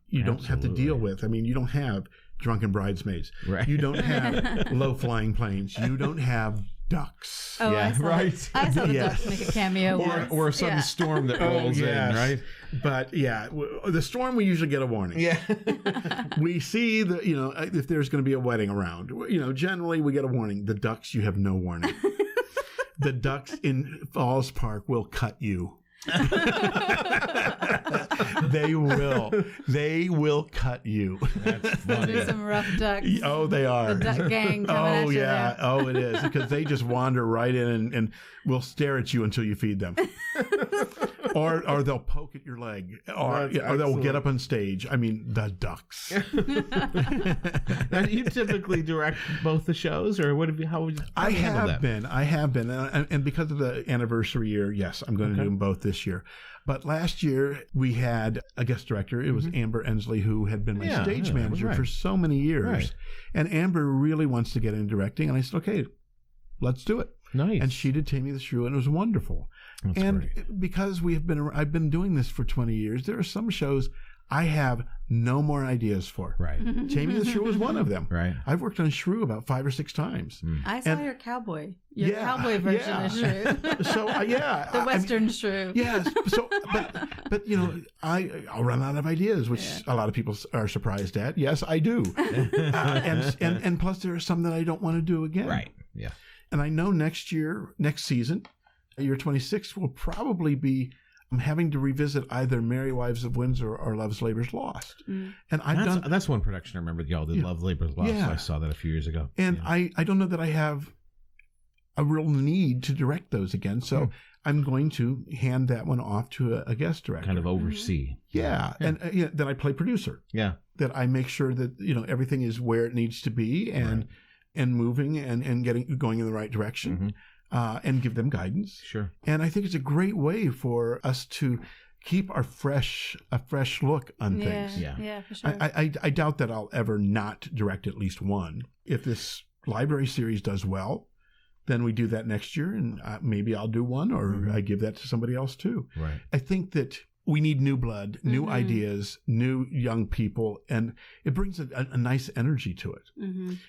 you don't have to deal with. I mean, you don't have drunken bridesmaids. Right. You don't have low flying planes. You don't have ducks. Oh, yeah, I saw the ducks make a cameo. Or a sudden storm that rolls in, right? But the storm, we usually get a warning. Yeah. We see if there's going to be a wedding around, generally we get a warning. The ducks, you have no warning. The ducks in Falls Park will cut you. They will cut you. That's funny. There's some rough ducks. Oh, they are. The duck gang coming at you there. Oh, it is, because they just wander right in and will stare at you until you feed them. Or they'll poke at your leg, or they'll get up on stage. I mean, the ducks. Now, do you typically direct both the shows, or how would you handle that? I have been, and because of the anniversary year, yes, I'm going to do them both this year. But last year we had a guest director. It was Amber Ensley, who had been my stage manager for so many years. Right. And Amber really wants to get into directing, and I said, okay, let's do it. Nice. And she did Tammy the Shrew, and it was wonderful. That's great. Because I've been doing this for 20 years, there are some shows I have no more ideas for. Right. Tammy the Shrew was one of them. Right. I've worked on Shrew about 5 or 6 times. I saw your cowboy version of Shrew. So the Western Shrew. Yes. So, but I'll run out of ideas, which a lot of people are surprised at. Yes, I do. And plus there are some that I don't want to do again. Right. Yeah. And I know next season, year 26 will probably be having to revisit either Merry Wives of Windsor or Love's Labor's Lost. And that's one production I remember y'all did, Love's Labor's Lost. Yeah. I saw that a few years ago. And I don't know that I have a real need to direct those again. So I'm going to hand that one off to a guest director. Kind of oversee. Yeah. And then I play producer. Yeah. That I make sure that, everything is where it needs to be and moving and going in the right direction. And give them guidance. Sure. And I think it's a great way for us to keep a fresh look on things. Yeah, for sure. I doubt that I'll ever not direct at least one. If this library series does well, then we do that next year, and maybe I'll do one, or I give that to somebody else too. Right. I think that we need new blood, new ideas, new young people, and it brings a nice energy to it.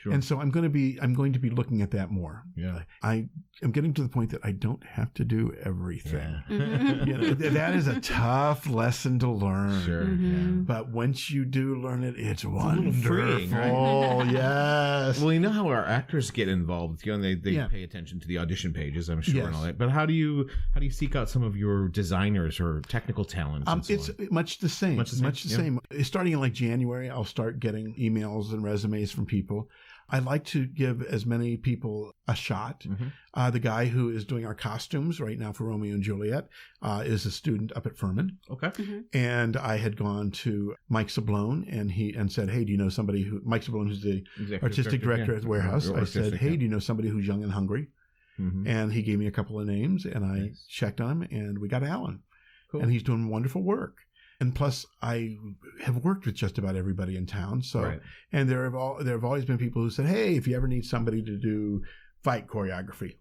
Sure. And so I'm going to be looking at that more. Yeah. I am getting to the point that I don't have to do everything. Yeah. That is a tough lesson to learn. Sure. But once you do learn it, it's wonderful. Freeing, right? Yes. Well, you know how our actors get involved. And they pay attention to the audition pages, I'm sure, and all that. But how do you seek out some of your designers or technical talents? It's much the same. Much the same. Starting in like January, I'll start getting emails and resumes from people. I like to give as many people a shot. The guy who is doing our costumes right now for Romeo and Juliet is a student up at Furman. Okay. And I had gone to Mike Sablone and said, hey, do you know somebody Mike Sablone, who's the artistic director at the Warehouse. I said, hey, do you know somebody who's young and hungry? And he gave me a couple of names, and I checked on him, and we got Alan. Cool. And he's doing wonderful work. And plus, I have worked with just about everybody in town. So, and there have always been people who said, "Hey, if you ever need somebody to do fight choreography,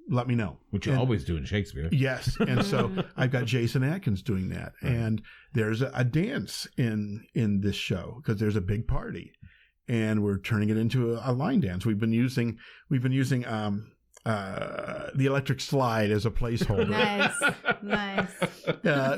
let me know." Which you always do in Shakespeare. Yes, and so I've got Jason Atkins doing that. And there's a dance in this show because there's a big party, and we're turning it into a line dance. We've been using the electric slide as a placeholder. Nice.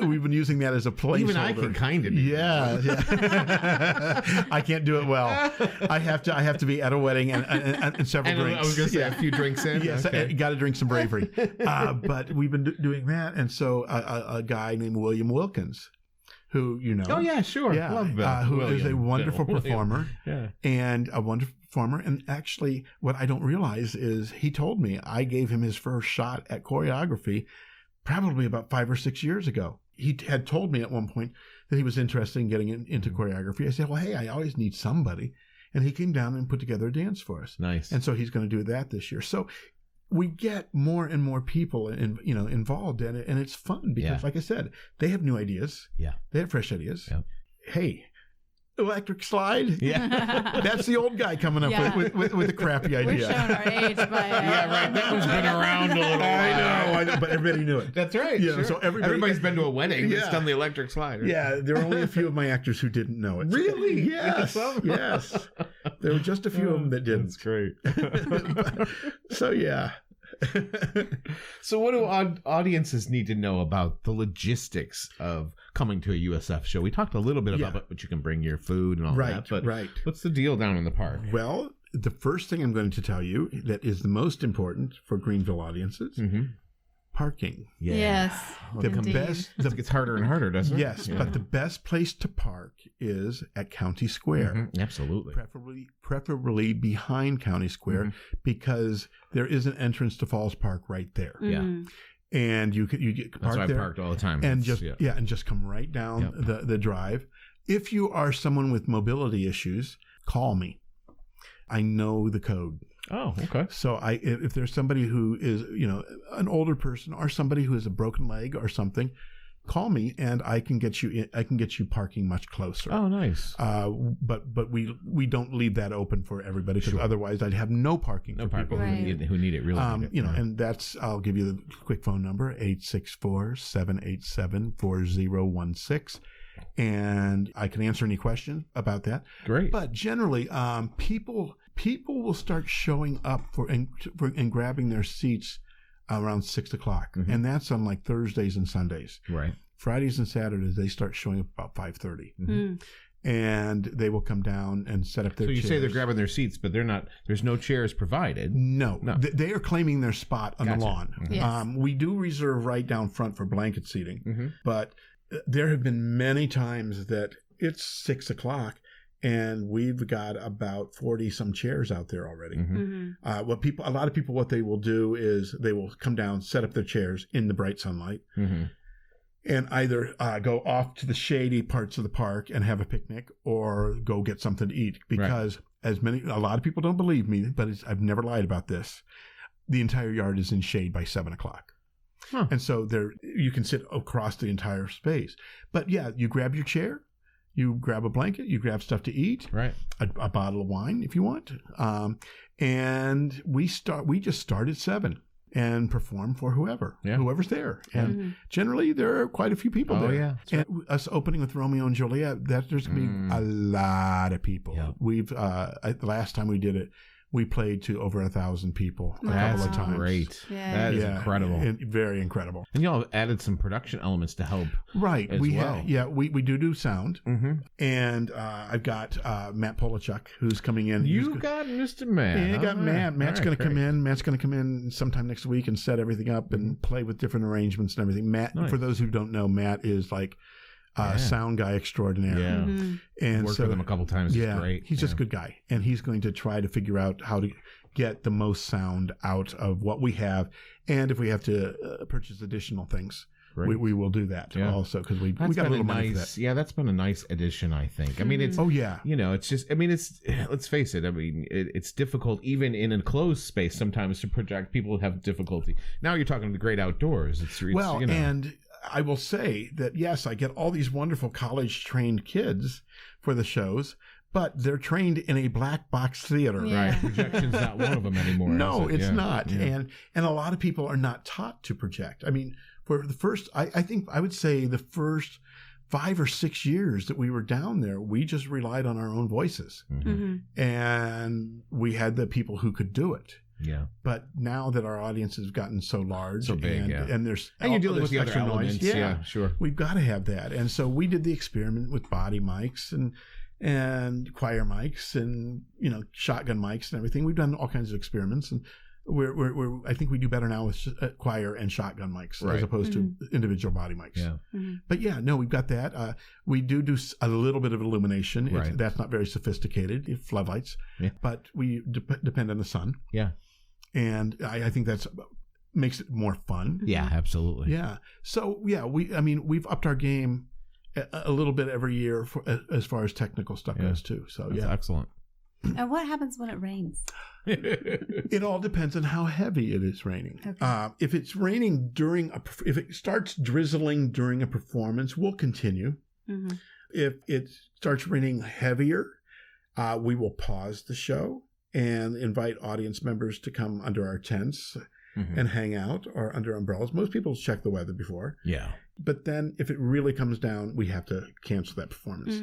We've been using that as a placeholder. Even I can kind of do that. I can't do it well. I have to be at a wedding and several drinks. I was going to say a few drinks in. Yes, okay. Got to drink some bravery. But we've been doing that, and so a guy named William Wilkins, who you know. Oh yeah, sure. Yeah, love Bill. who is a wonderful performer. Yeah. And a wonderful performer. And actually, what I don't realize is he told me I gave him his first shot at choreography probably about 5 or 6 years ago. He had told me at one point that he was interested in getting into choreography. I said, well, hey, I always need somebody. And he came down and put together a dance for us. Nice. And so he's going to do that this year. So we get more and more people involved in it, and it's fun because, like I said, they have new ideas. Yeah. They have fresh ideas. Yep. Hey, electric slide? Yeah. That's the old guy coming up with a crappy idea. We're showing our age by Yeah, right. That one's been around a little while. I know, but everybody knew it. That's right. Yeah, sure. so everybody's been to a wedding that's done the electric slide. Right? Yeah, there were only a few of my actors who didn't know it. Really? Yes. Yes. There were just a few of them that didn't. That's great. So, yeah. So what do audiences need to know about the logistics of coming to a USF show? We talked a little bit about what you can bring, your food and all that, but what's the deal down in the park? Well, the first thing I'm going to tell you that is the most important for Greenville audiences parking. Yeah. Yes. The indeed. best, It gets harder and harder, doesn't it? yes, but the best place to park is at County Square. Absolutely. Preferably behind County Square, because there is an entrance to Falls Park right there. Yeah. And you get That's parked why I there parked all the time. and It's- just and just come right down the drive. If you are someone with mobility issues, call me. I know the code. Oh, okay. So if there's somebody who is, an older person or somebody who has a broken leg or something, call me and I can get you in, I can get you parking much closer. Oh, nice. But we don't leave that open for everybody, because otherwise I'd have no parking for people who need it really. Need it. and that's, I'll give you the quick phone number, 864-787-4016. And I can answer any questions about that. Great. But generally, people will start showing up and grabbing their seats around 6 o'clock, and that's on like Thursdays and Sundays. Right. Fridays and Saturdays they start showing up about 5:30, and they will come down and set up their. So you chairs. say they're grabbing their seats, but they're not. There's no chairs provided. No. They are claiming their spot on the lawn. Yes. We do reserve right down front for blanket seating, but there have been many times that it's 6 o'clock and we've got about 40 some chairs out there already. A lot of people, what they will do is they will come down, set up their chairs in the bright sunlight, and either go off to the shady parts of the park and have a picnic, or go get something to eat. Because a lot of people don't believe me, but I've never lied about this. The entire yard is in shade by 7 o'clock. And so you can sit across the entire space. But yeah, you grab your chair, you grab a blanket, you grab stuff to eat, a bottle of wine if you want, and we just start at 7 and perform for whoever's there. And generally there are quite a few people there. Yeah. And us opening with Romeo and Juliet, there's gonna be a lot of people. We've the last time we did it, we played to over 1,000 people a couple of times. Great. Yeah. That is incredible. Very incredible. And y'all have added some production elements to help. Right. As well. We do sound. And I've got Matt Polachuk, who's coming in. You got Mr. Matt. Yeah, you got Matt. Matt's going to come great. in. Matt's going to come in sometime next week and set everything up and play with different arrangements and everything. Matt, for those who don't know, Matt is like sound guy extraordinaire. Yeah. And worked with him a couple times. He's great. He's just a good guy. And he's going to try to figure out how to get the most sound out of what we have. And if we have to purchase additional things, we will do that also, because we got a little money for that. Yeah, that's been a nice addition, I think. I mean, it's it's just. I mean, it's. Let's face it. I mean, it's difficult even in a closed space sometimes to project. People have difficulty. Now you're talking the great outdoors. It's and I will say that yes, I get all these wonderful college trained kids for the shows, but they're trained in a black box theater. Right. Projection's not one of them anymore. No, it's not. Yeah. And a lot of people are not taught to project. I mean, for the first, I think I would say the first 5 or 6 years that we were down there, we just relied on our own voices. And we had the people who could do it. Yeah. But now that our audience has gotten so large, so big, and there's you're dealing with the other extra elements, noise, sure. We've got to have that. And so we did the experiment with body mics and choir mics and shotgun mics and everything. We've done all kinds of experiments, and we're I think we do better now with choir and shotgun mics as opposed to individual body mics. Yeah. But yeah, no, we've got that. We do a little bit of illumination. That's not very sophisticated, floodlights, but we depend on the sun. Yeah. And I think that's makes it more fun. Yeah, absolutely. Yeah. So yeah, we've upped our game a little bit every year as far as technical stuff goes too. So that's excellent. And what happens when it rains? It all depends on how heavy it is raining. Okay. If it's raining if it starts drizzling during a performance, we'll continue. If it starts raining heavier, we will pause the show and invite audience members to come under our tents and hang out, or under umbrellas. Most people check the weather before. Yeah. But then if it really comes down, we have to cancel that performance.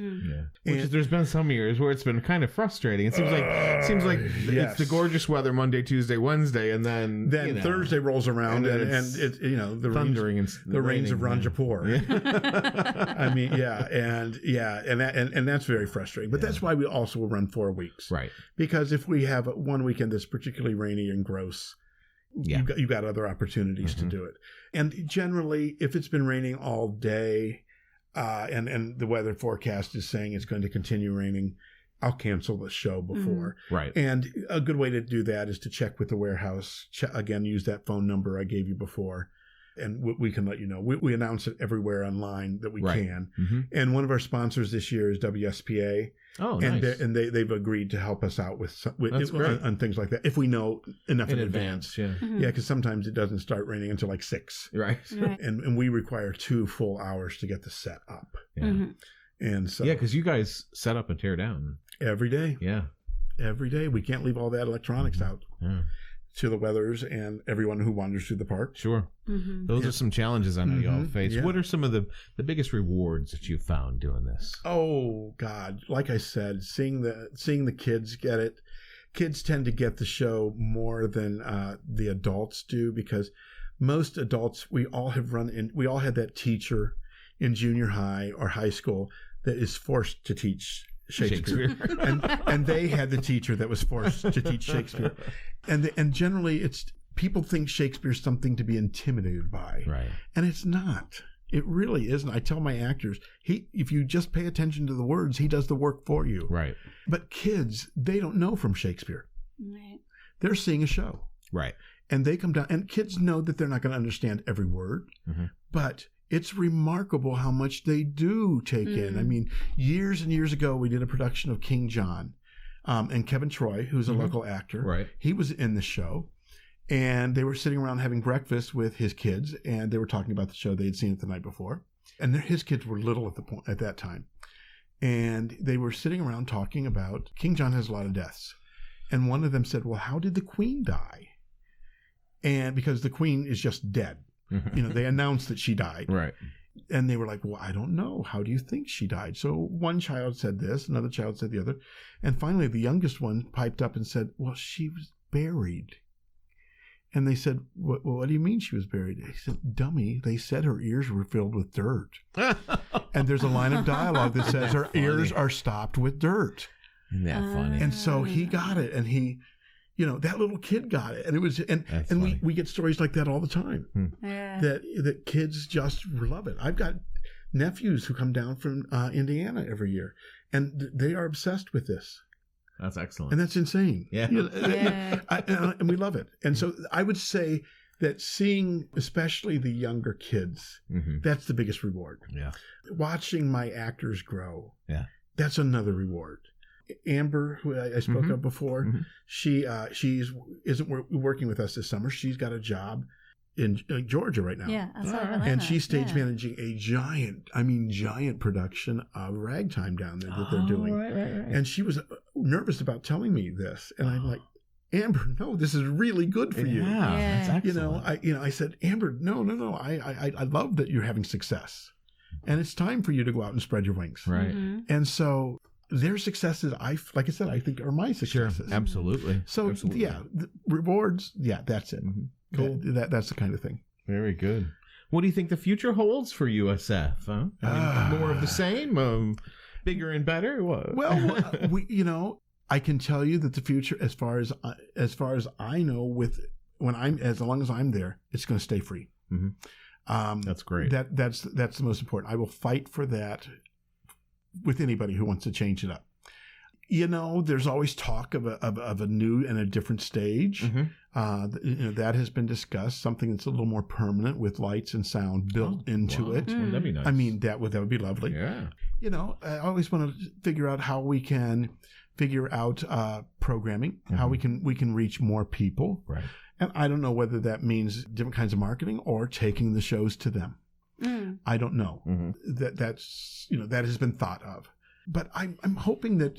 Yeah. There's been some years where it's been kind of frustrating. It seems like it's the gorgeous weather Monday, Tuesday, Wednesday, and then Thursday rolls around and it's the thundering the rains of Ranjapur. I mean, and that's very frustrating. But that's why we also will run 4 weeks. Right. Because if we have one weekend that's particularly rainy and gross, you've got other opportunities to do it. And generally, if it's been raining all day, and the weather forecast is saying it's going to continue raining, I'll cancel the show before. Right. And a good way to do that is to check with the warehouse. Again, use that phone number I gave you before, and we can let you know. We announce it everywhere online that we can. And one of our sponsors this year is WSPA. Oh, nice. And they've agreed to help us out with on things like that if we know enough in advance. Yeah. Yeah, because sometimes it doesn't start raining until like 6. Right. And we require 2 full hours to get the set up. Yeah. And so because you guys set up and tear down every day. Yeah. Every day. We can't leave all that electronics out to the weathers and everyone who wanders through the park. Sure. Those are some challenges I know y'all face. Yeah. What are some of the biggest rewards that you've found doing this? Oh God. Like I said, seeing the kids get it. Kids tend to get the show more than the adults do, because most adults, we all had that teacher in junior high or high school that is forced to teach Shakespeare. and they had the teacher that was forced to teach Shakespeare. And generally people think Shakespeare's something to be intimidated by. Right. And it's not. It really isn't. I tell my actors, if you just pay attention to the words, he does the work for you. Right. But kids, they don't know from Shakespeare. Right. They're seeing a show. Right. And they come down, and kids know that they're not going to understand every word, but it's remarkable how much they do take in. I mean, years and years ago, we did a production of King John, and Kevin Troy, who's a local actor, right? He was in the show, and they were sitting around having breakfast with his kids, and they were talking about the show. They had seen it the night before, and his kids were little at that time, and they were sitting around talking about King John has a lot of deaths, and one of them said, "Well, how did the Queen die?" And because the Queen is just dead. They announced that she died. Right. And they were like, well, I don't know. How do you think she died? So one child said this, another child said the other. And finally, the youngest one piped up and said, well, she was buried. And they said, what do you mean she was buried? He said, dummy, they said her ears were filled with dirt. And there's a line of dialogue that says her ears are stopped with dirt. Isn't that funny? And so he got it, and he... that little kid got it, and it was, and we get stories like that all the time. That kids just love it. I've got nephews who come down from Indiana every year, and they are obsessed with this. That's excellent, and that's insane. Yeah, and we love it. And so I would say that seeing, especially the younger kids, that's the biggest reward. Yeah, watching my actors grow. Yeah, that's another reward. Amber, who I spoke of before, she isn't working with us this summer. She's got a job in Georgia right now. Yeah, and she's stage managing a giant production of Ragtime down there that they're doing. Right. And she was nervous about telling me this, and I'm like, Amber, no, this is really good for you. Yeah, that's excellent. I said, Amber, no, I love that you're having success, and it's time for you to go out and spread your wings. Right. And so. Their successes, like I said, I think are my successes. Sure, absolutely. So, yeah, the rewards, that's it. Cool. That's the kind of thing. Very good. What do you think the future holds for USF? Huh? More of the same? Bigger and better? What? Well, I can tell you that the future, as far as I know, as long as I'm there, it's going to stay free. That's great. That's the most important. I will fight for that. With anybody who wants to change it up. There's always talk of a new and a different stage. That has been discussed, something that's a little more permanent with lights and sound built into it. Well, that'd be nice. I mean, that would be lovely. Yeah. I always want to figure out how we can figure out programming, how we can reach more people. Right. And I don't know whether that means different kinds of marketing or taking the shows to them. I don't know. That's that has been thought of, but I'm hoping that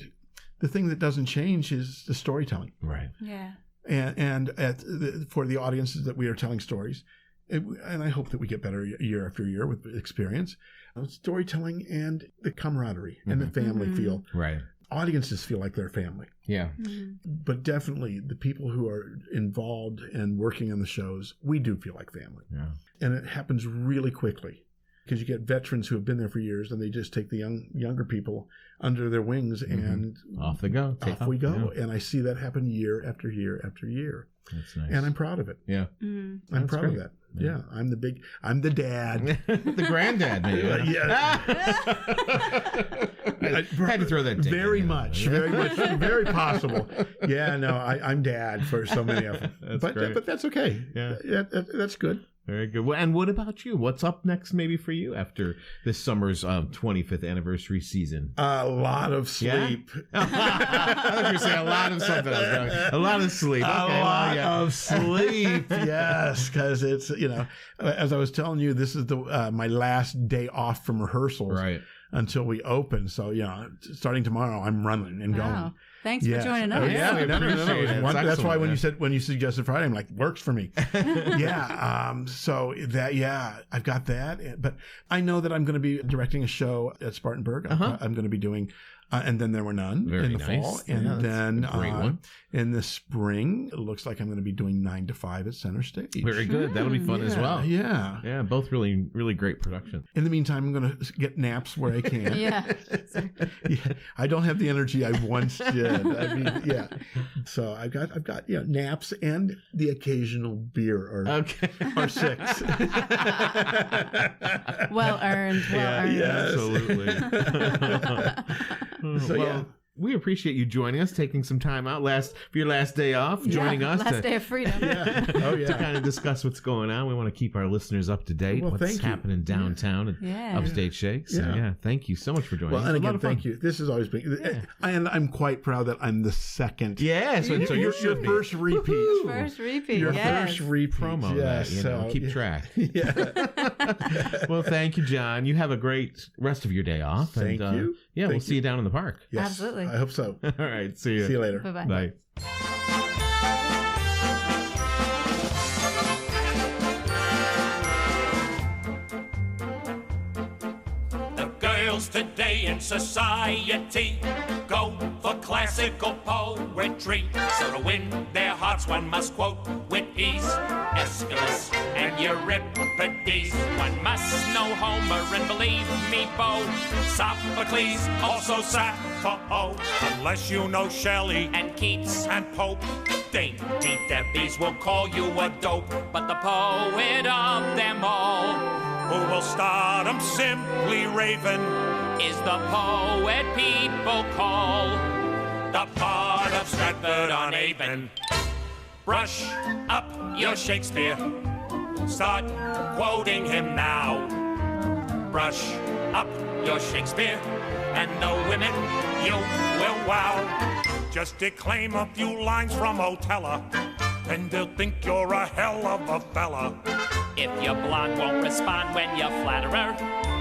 the thing that doesn't change is the storytelling. Right. Yeah. And for the audiences that we are telling stories, and I hope that we get better year after year with experience, storytelling and the camaraderie and the family feel. Right. Audiences feel like they're family. Yeah. But definitely the people who are involved and working on the shows, we do feel like family. Yeah. And it happens really quickly because you get veterans who have been there for years and they just take the younger people under their wings and off they go. Off we go. Yeah. And I see that happen year after year after year. That's nice. And I'm proud of it. Yeah. I'm proud of that. Yeah. I'm the dad. The granddad, maybe. I had to throw that very much, very possible. Yeah, no, I'm dad for so many of them. But that's okay. Yeah, that's good. Very good. Well, and what about you? What's up next maybe for you after this summer's 25th anniversary season? A lot of sleep. Yeah? I thought you were saying a lot of something else. A lot of sleep. Okay, a lot of sleep, yes. Because it's, as I was telling you, this is my last day off from rehearsals until we open. So, starting tomorrow, I'm running and going. Thanks for joining us. Yeah, no. That's why when you suggested Friday, I'm like, works for me. So I've got that. But I know that I'm going to be directing a show at Spartanburg. I'm going to be doing, and then there were none in the fall. And then a great one. In the spring, it looks like I'm going to be doing 9 to 5 at Center Stage. Very good. That'll be fun as well. Yeah. Yeah, both really, really great production. In the meantime, I'm going to get naps where I can. I don't have the energy I once did. I mean, So I've got naps and the occasional beer or 6. Well earned. Yes. Absolutely. So we appreciate you joining us, taking some time out for your last day off, joining us. Last day of freedom. To kind of discuss what's going on. We want to keep our listeners up to date. What's happening downtown at Upstate Shake. So thank you so much for joining us. And again, thank you. This has always been, and I'm quite proud that I'm the second. Yes. So your first repeat. First repeat. Your first repeat. Promo that, keep track. Well, thank you, John. You have a great rest of your day off. Thank you. Yeah, we'll see you down in the park. Yes, absolutely. I hope so. All right. See you. See you later. Bye-bye. Bye. The girls today in society go for classical poetry. So to win their hearts, one must quote Whitby's Aeschylus and Euripides. One must know Homer and believe me, Bo, Sophocles, also Sappho. Unless you know Shelley and Keats and Pope, dainty Debbies will call you a dope. But the poet of them all, who will start 'em simply raving, is the poet people call the Bard of Stratford-on-Avon. Brush up your Shakespeare, start quoting him now. Brush up your Shakespeare, and the women you will wow. Just declaim a few lines from Othello, and they'll think you're a hell of a fella. If your blonde won't respond when you flatter her,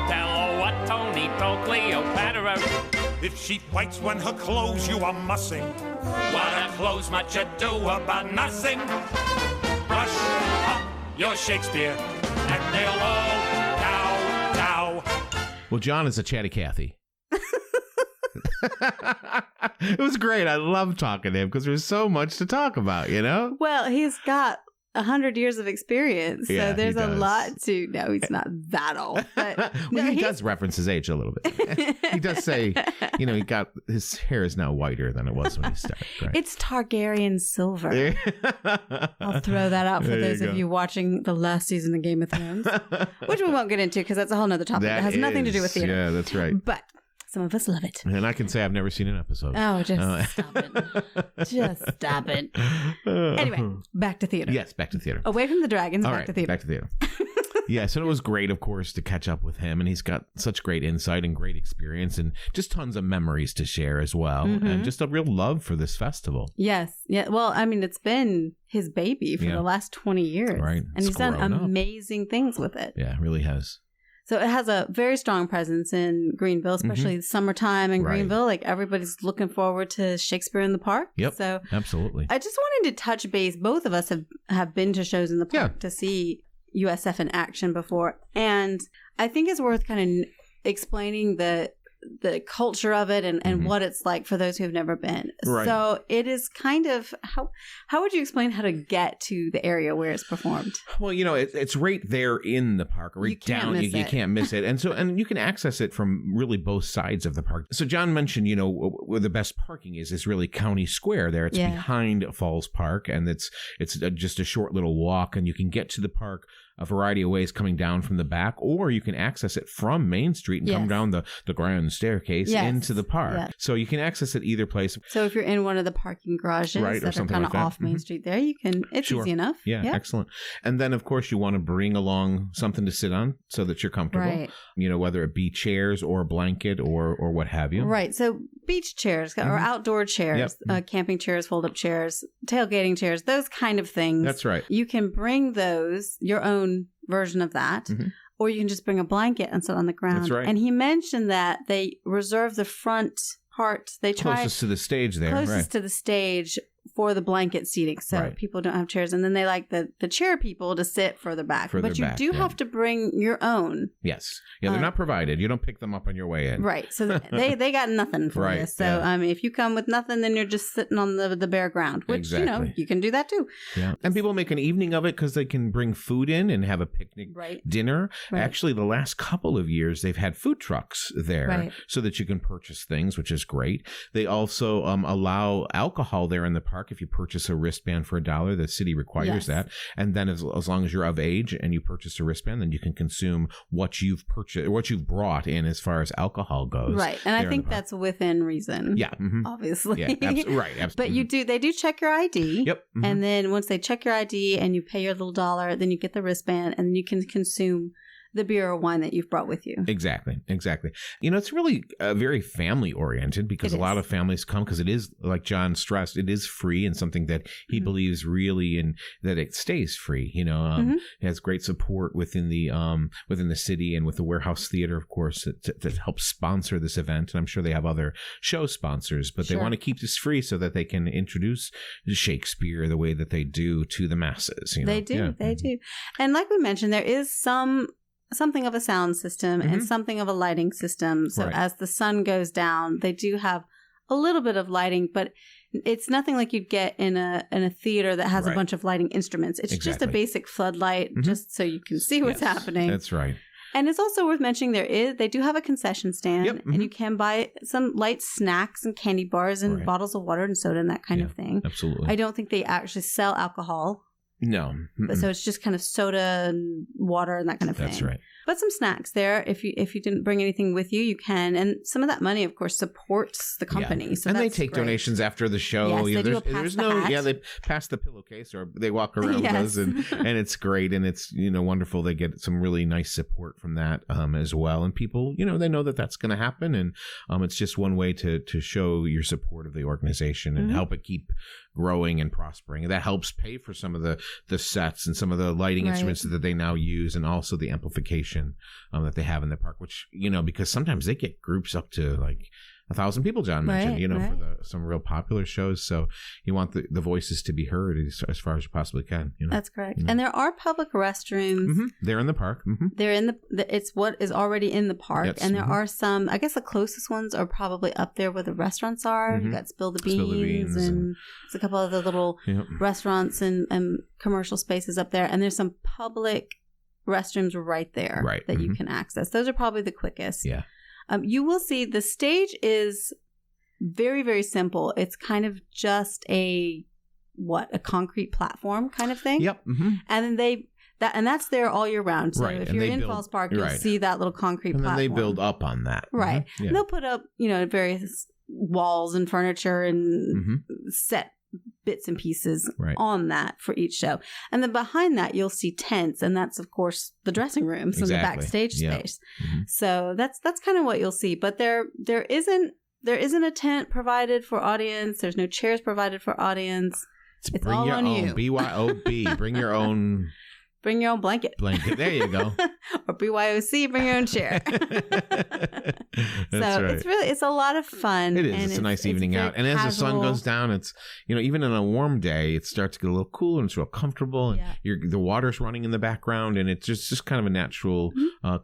tell her what Tony told Cleopatra. If she fights when her clothes you are mussing, what are clothes much ado about nothing? Brush up your Shakespeare, and they'll all dow. Well, John is a chatty Cathy. It was great. I love talking to him because there's so much to talk about, Well, he's got 100 years of experience, so there's a lot to. No, he's not that old, but he does reference his age a little bit. He does say, his hair is now whiter than it was when he started. Right? It's Targaryen silver. I'll throw that out for those of you watching the last season of Game of Thrones, which we won't get into because that's a whole nother topic that has nothing to do with theater. Yeah, that's right. But some of us love it. And I can say I've never seen an episode. Oh, just stop it. Just stop it. Anyway, back to theater. Yes, back to theater. Away from the dragons, All back right, to theater. Back to theater. Yes, and it was great, of course, to catch up with him. And he's got such great insight and great experience and just tons of memories to share as well. Mm-hmm. And just a real love for this festival. Yes. Yeah. Well, I mean, it's been his baby for the last 20 years. Right. And he's done amazing things with it. Yeah, it really has. So it has a very strong presence in Greenville, especially summertime in Greenville. Like everybody's looking forward to Shakespeare in the Park. Yep, so absolutely. I just wanted to touch base. Both of us have been to shows in the park to see USF in action before. And I think it's worth kind of explaining the the culture of it and what it's like for those who have never been. Right. So it is kind of how would you explain how to get to the area where it's performed? Well, it's right there in the park, right down. You can't miss it, and you can access it from really both sides of the park. So John mentioned, where the best parking is really County Square. There, it's behind Falls Park, and it's just a short little walk, and you can get to the park a variety of ways coming down from the back, or you can access it from Main Street and come down the grand staircase into the park. Yes. So you can access it either place. So if you're in one of the parking garages that are kind of off Main Street there, you can, it's easy enough. Yeah, excellent. And then, of course, you want to bring along something to sit on so that you're comfortable, right. Whether it be chairs or a blanket or what have you. Right. So beach chairs or outdoor chairs, camping chairs, fold-up chairs, tailgating chairs, those kind of things. That's right. You can bring those, your own version of that, or you can just bring a blanket and sit on the ground. That's right. And he mentioned that they reserve the front part. They try closest to the stage there, closest to the stage for the blanket seating, so people don't have chairs. And then they like the chair people to sit further back. But you do have to bring your own. Yes. Yeah, they're not provided. You don't pick them up on your way in. Right. So they got nothing for you. So if you come with nothing, then you're just sitting on the bare ground, which, you can do that too. Yeah. And people make an evening of it because they can bring food in and have a picnic dinner. Right. Actually, the last couple of years, they've had food trucks there so that you can purchase things, which is great. They also allow alcohol there in the park. If you purchase a wristband for $1, the city requires that. And then as long as you're of age and you purchase a wristband, then you can consume what you've purchased, what you've brought in as far as alcohol goes. Right. And I think that's within reason. Yeah. Obviously. Yeah, right. Absolutely. But they do check your ID. Yep. And then once they check your ID and you pay your little $1, then you get the wristband and you can consume the beer or wine that you've brought with you. Exactly. It's really very family oriented because a lot of families come because it is, like John stressed, it is free and something that he believes really in, that it stays free. It has great support within the city and with the Warehouse Theater, of course, that helps sponsor this event. And I'm sure they have other show sponsors, but they want to keep this free so that they can introduce Shakespeare the way that they do to the masses. They do. And like we mentioned, there is something of a sound system and something of a lighting system. So as the sun goes down, they do have a little bit of lighting, but it's nothing like you'd get in a theater that has a bunch of lighting instruments. It's just a basic floodlight, just so you can see what's happening. That's right. And it's also worth mentioning they do have a concession stand, and you can buy some light snacks and candy bars and bottles of water and soda and that kind of thing. Absolutely. I don't think they actually sell alcohol. No. But so it's just kind of soda and water and that kind of thing. That's right. But some snacks there. If you didn't bring anything with you, you can. And some of that money, of course, supports the company. Yeah. So and they take donations after the show. Yes, they pass the pillowcase or they walk around with us and it's great. And it's, wonderful. They get some really nice support from that as well. And people, they know that that's going to happen. And it's just one way to show your support of the organization and help it keep growing and prospering. And that helps pay for some of the sets and some of the lighting instruments that they now use, and also the amplification that they have in the park, which, because sometimes they get groups up to like 1,000 people, John mentioned, for some real popular shows. So you want the voices to be heard as far as you possibly can. That's correct. And there are public restrooms. They're in the park. They're in it's what is already in the park. Yes. And there are some, I guess the closest ones are probably up there where the restaurants are. You got Spill the Beans and there's a couple other little restaurants and commercial spaces up there. And there's some public restrooms right there that you can access. Those are probably the quickest. Yeah. You will see the stage is very, very simple. It's kind of just a concrete platform kind of thing. Yep. And then that's there all year round. So if you're in Falls Park, you'll see that little concrete platform. And then they build up on that. Right. Yeah. And they'll put up, various walls and furniture and set bits and pieces on that for each show. And then behind that, you'll see tents. And that's, of course, the dressing rooms and the backstage space. So that's kind of what you'll see. But there isn't a tent provided for audience. There's no chairs provided for audience. It's all on you. BYOB. Bring your own... Bring your own blanket. There you go. or BYOC, bring your own chair. It's a lot of fun. It is. And it's a nice evening out. And as the sun goes down, it's, even on a warm day, it starts to get a little cooler and it's real comfortable. And the water's running in the background and it's just kind of a natural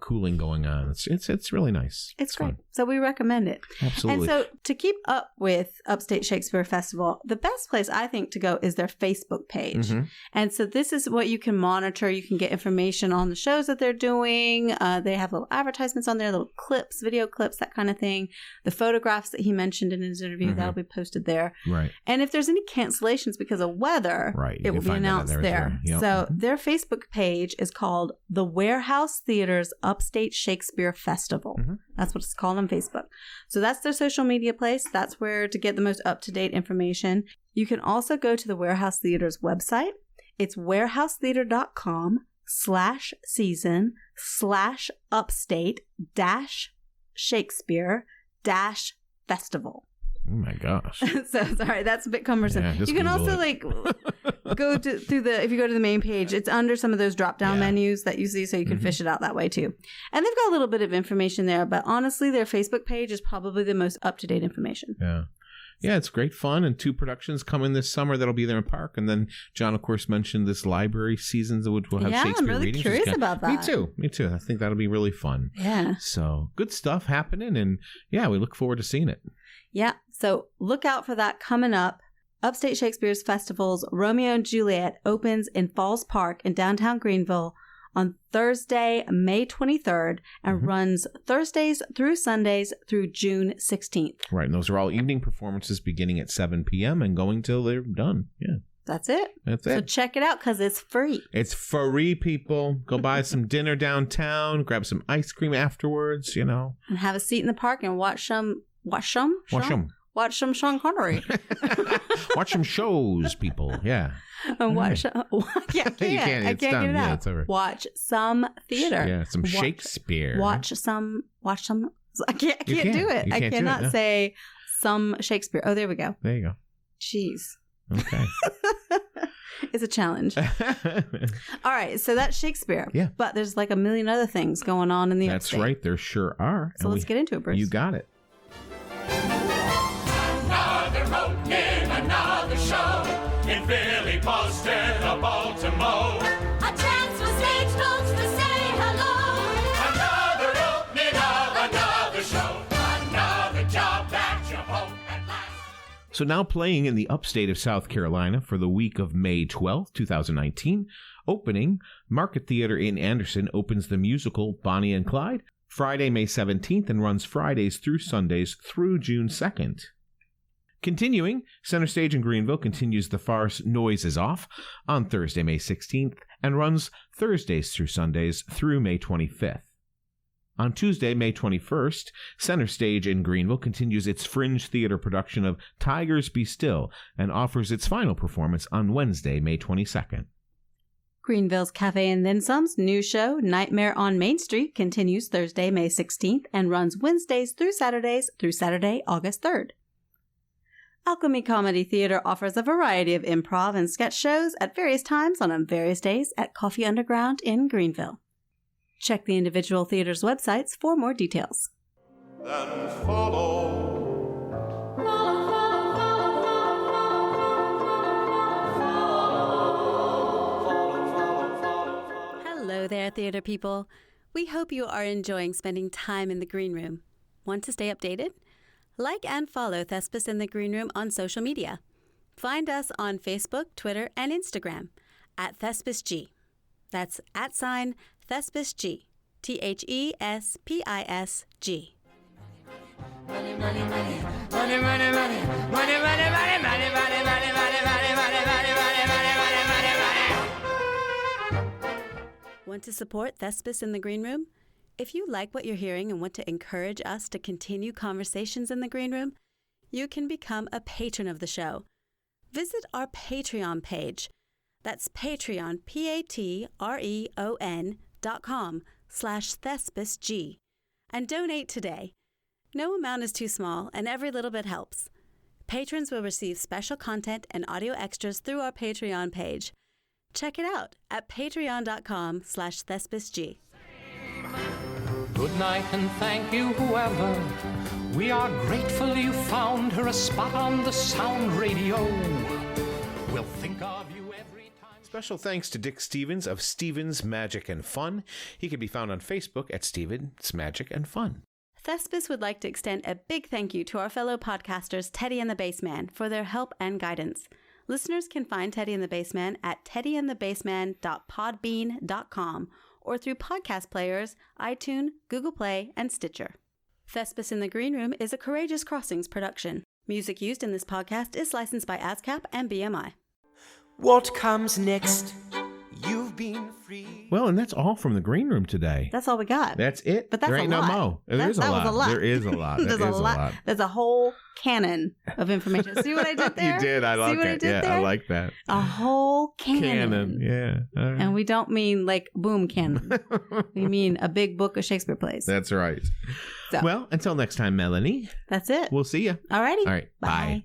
cooling going on. It's really nice. It's great. Fun. So we recommend it. Absolutely. And so to keep up with Upstate Shakespeare Festival, the best place I think to go is their Facebook page. Mm-hmm. And so this is what you can monitor. You can get information on the shows that they're doing. They have little advertisements on there, little clips, video clips, that kind of thing. The photographs that he mentioned in his interview, that'll be posted there. Right. And if there's any cancellations because of weather, it will be announced there. Yep. So their Facebook page is called The Warehouse Theater's Upstate Shakespeare Festival. Mm-hmm. That's what it's called on Facebook. So that's their social media place. That's where to get the most up-to-date information. You can also go to the Warehouse Theater's website. It's warehousetheater.com/season/upstate-shakespeare-festival. Oh my gosh. So sorry, that's a bit cumbersome. Yeah, you can also go through if you go to the main page, it's under some of those drop down menus that you see, so you can fish it out that way too. And they've got a little bit of information there, but honestly, their Facebook page is probably the most up to date information. Yeah. Yeah, it's great fun, and 2 productions coming this summer that'll be there in Park. And then John, of course, mentioned this library season that we'll have Shakespeare I'm really readings. Curious about that. Me too. I think that'll be really fun. Yeah. So good stuff happening, and we look forward to seeing it. Yeah, so look out for that coming up. Upstate Shakespeare's Festival's Romeo and Juliet opens in Falls Park in downtown Greenville on Thursday, May 23rd, and runs Thursdays through Sundays through June 16th. Right, and those are all evening performances beginning at 7 p.m. and going till they're done. Yeah. That's it. So check it out because it's free. It's free, people. Go buy some dinner downtown, grab some ice cream afterwards, And have a seat in the park and watch some Sean Connery. Watch some shows, people. Yeah. And watch. I can't get it out. Yeah, it's over. Watch some theater. Yeah, some Shakespeare. Watch some. I can't do it. I cannot say some Shakespeare. Oh, there we go. There you go. Jeez. Okay. It's a challenge. All right, so that's Shakespeare. Yeah. But there's like a million other things going on in the That's Upstate. right. There sure are. So let's get into it, Bruce. You got it. Another opening, another show in Philly, Boston, or Baltimore. A chance for stagecoach to say hello. Another opening of another show. Another job that you hope at last. So now playing in the upstate of South Carolina for the week of May 12th, 2019, opening, Market Theater in Anderson opens the musical Bonnie and Clyde Friday, May 17th, and runs Fridays through Sundays through June 2nd. Continuing, Center Stage in Greenville continues the farce Noise is Off on Thursday, May 16th, and runs Thursdays through Sundays through May 25th. On Tuesday, May 21st, Center Stage in Greenville continues its Fringe Theater production of Tigers Be Still and offers its final performance on Wednesday, May 22nd. Greenville's Cafe and Then Some's new show, Nightmare on Main Street, continues Thursday, May 16th and runs Wednesdays through Saturday, August 3rd. Alchemy Comedy Theater offers a variety of improv and sketch shows at various times on various days at Coffee Underground in Greenville. Check the individual theaters' websites for more details. Then follow. Hello there, theater people. We hope you are enjoying spending time in the green room. Want to stay updated? Like and follow Thespis in the Green Room on social media. Find us on Facebook, Twitter, and Instagram at ThespisG. That's @Thespisg. ThespisG. Money, money, money, money, money, money, money, money, money, money, money, money, money, money, Want to support Thespis in the Green Room? If you like what you're hearing and want to encourage us to continue conversations in the Green Room, you can become a patron of the show. Visit our Patreon page. That's Patreon, patreon.com/ThespisG. And donate today. No amount is too small, and every little bit helps. Patrons will receive special content and audio extras through our Patreon page. Check it out at patreon.com/ThespisG. Good night and thank you, whoever. We are grateful you found her a spot on the sound radio. We'll think of you every time. Special thanks to Dick Stevens of Stevens Magic and Fun. He can be found on Facebook at Stevens Magic and Fun. Thespis would like to extend a big thank you to our fellow podcasters Teddy and the Bassman for their help and guidance. Listeners can find Teddy and the Bassman at teddyandthebassman.podbean.com or through podcast players, iTunes, Google Play, and Stitcher. Thespis in the Green Room is a Courageous Crossings production. Music used in this podcast is licensed by ASCAP and BMI. What comes next? You've been free. Well, and that's all from the Green Room today. That's all we got. That's it. But that's there ain't a lot. No more. There is that a was a lot. There is a lot. There's a lot. There's a whole canon of information. See what I did there? You did. I like it. Yeah, I like that. A whole canon. Yeah. Right. And we don't mean like boom cannon. We mean a big book of Shakespeare plays. That's right. So, well, until next time, Melanie. That's it. We'll see you. Alrighty. All right. Bye.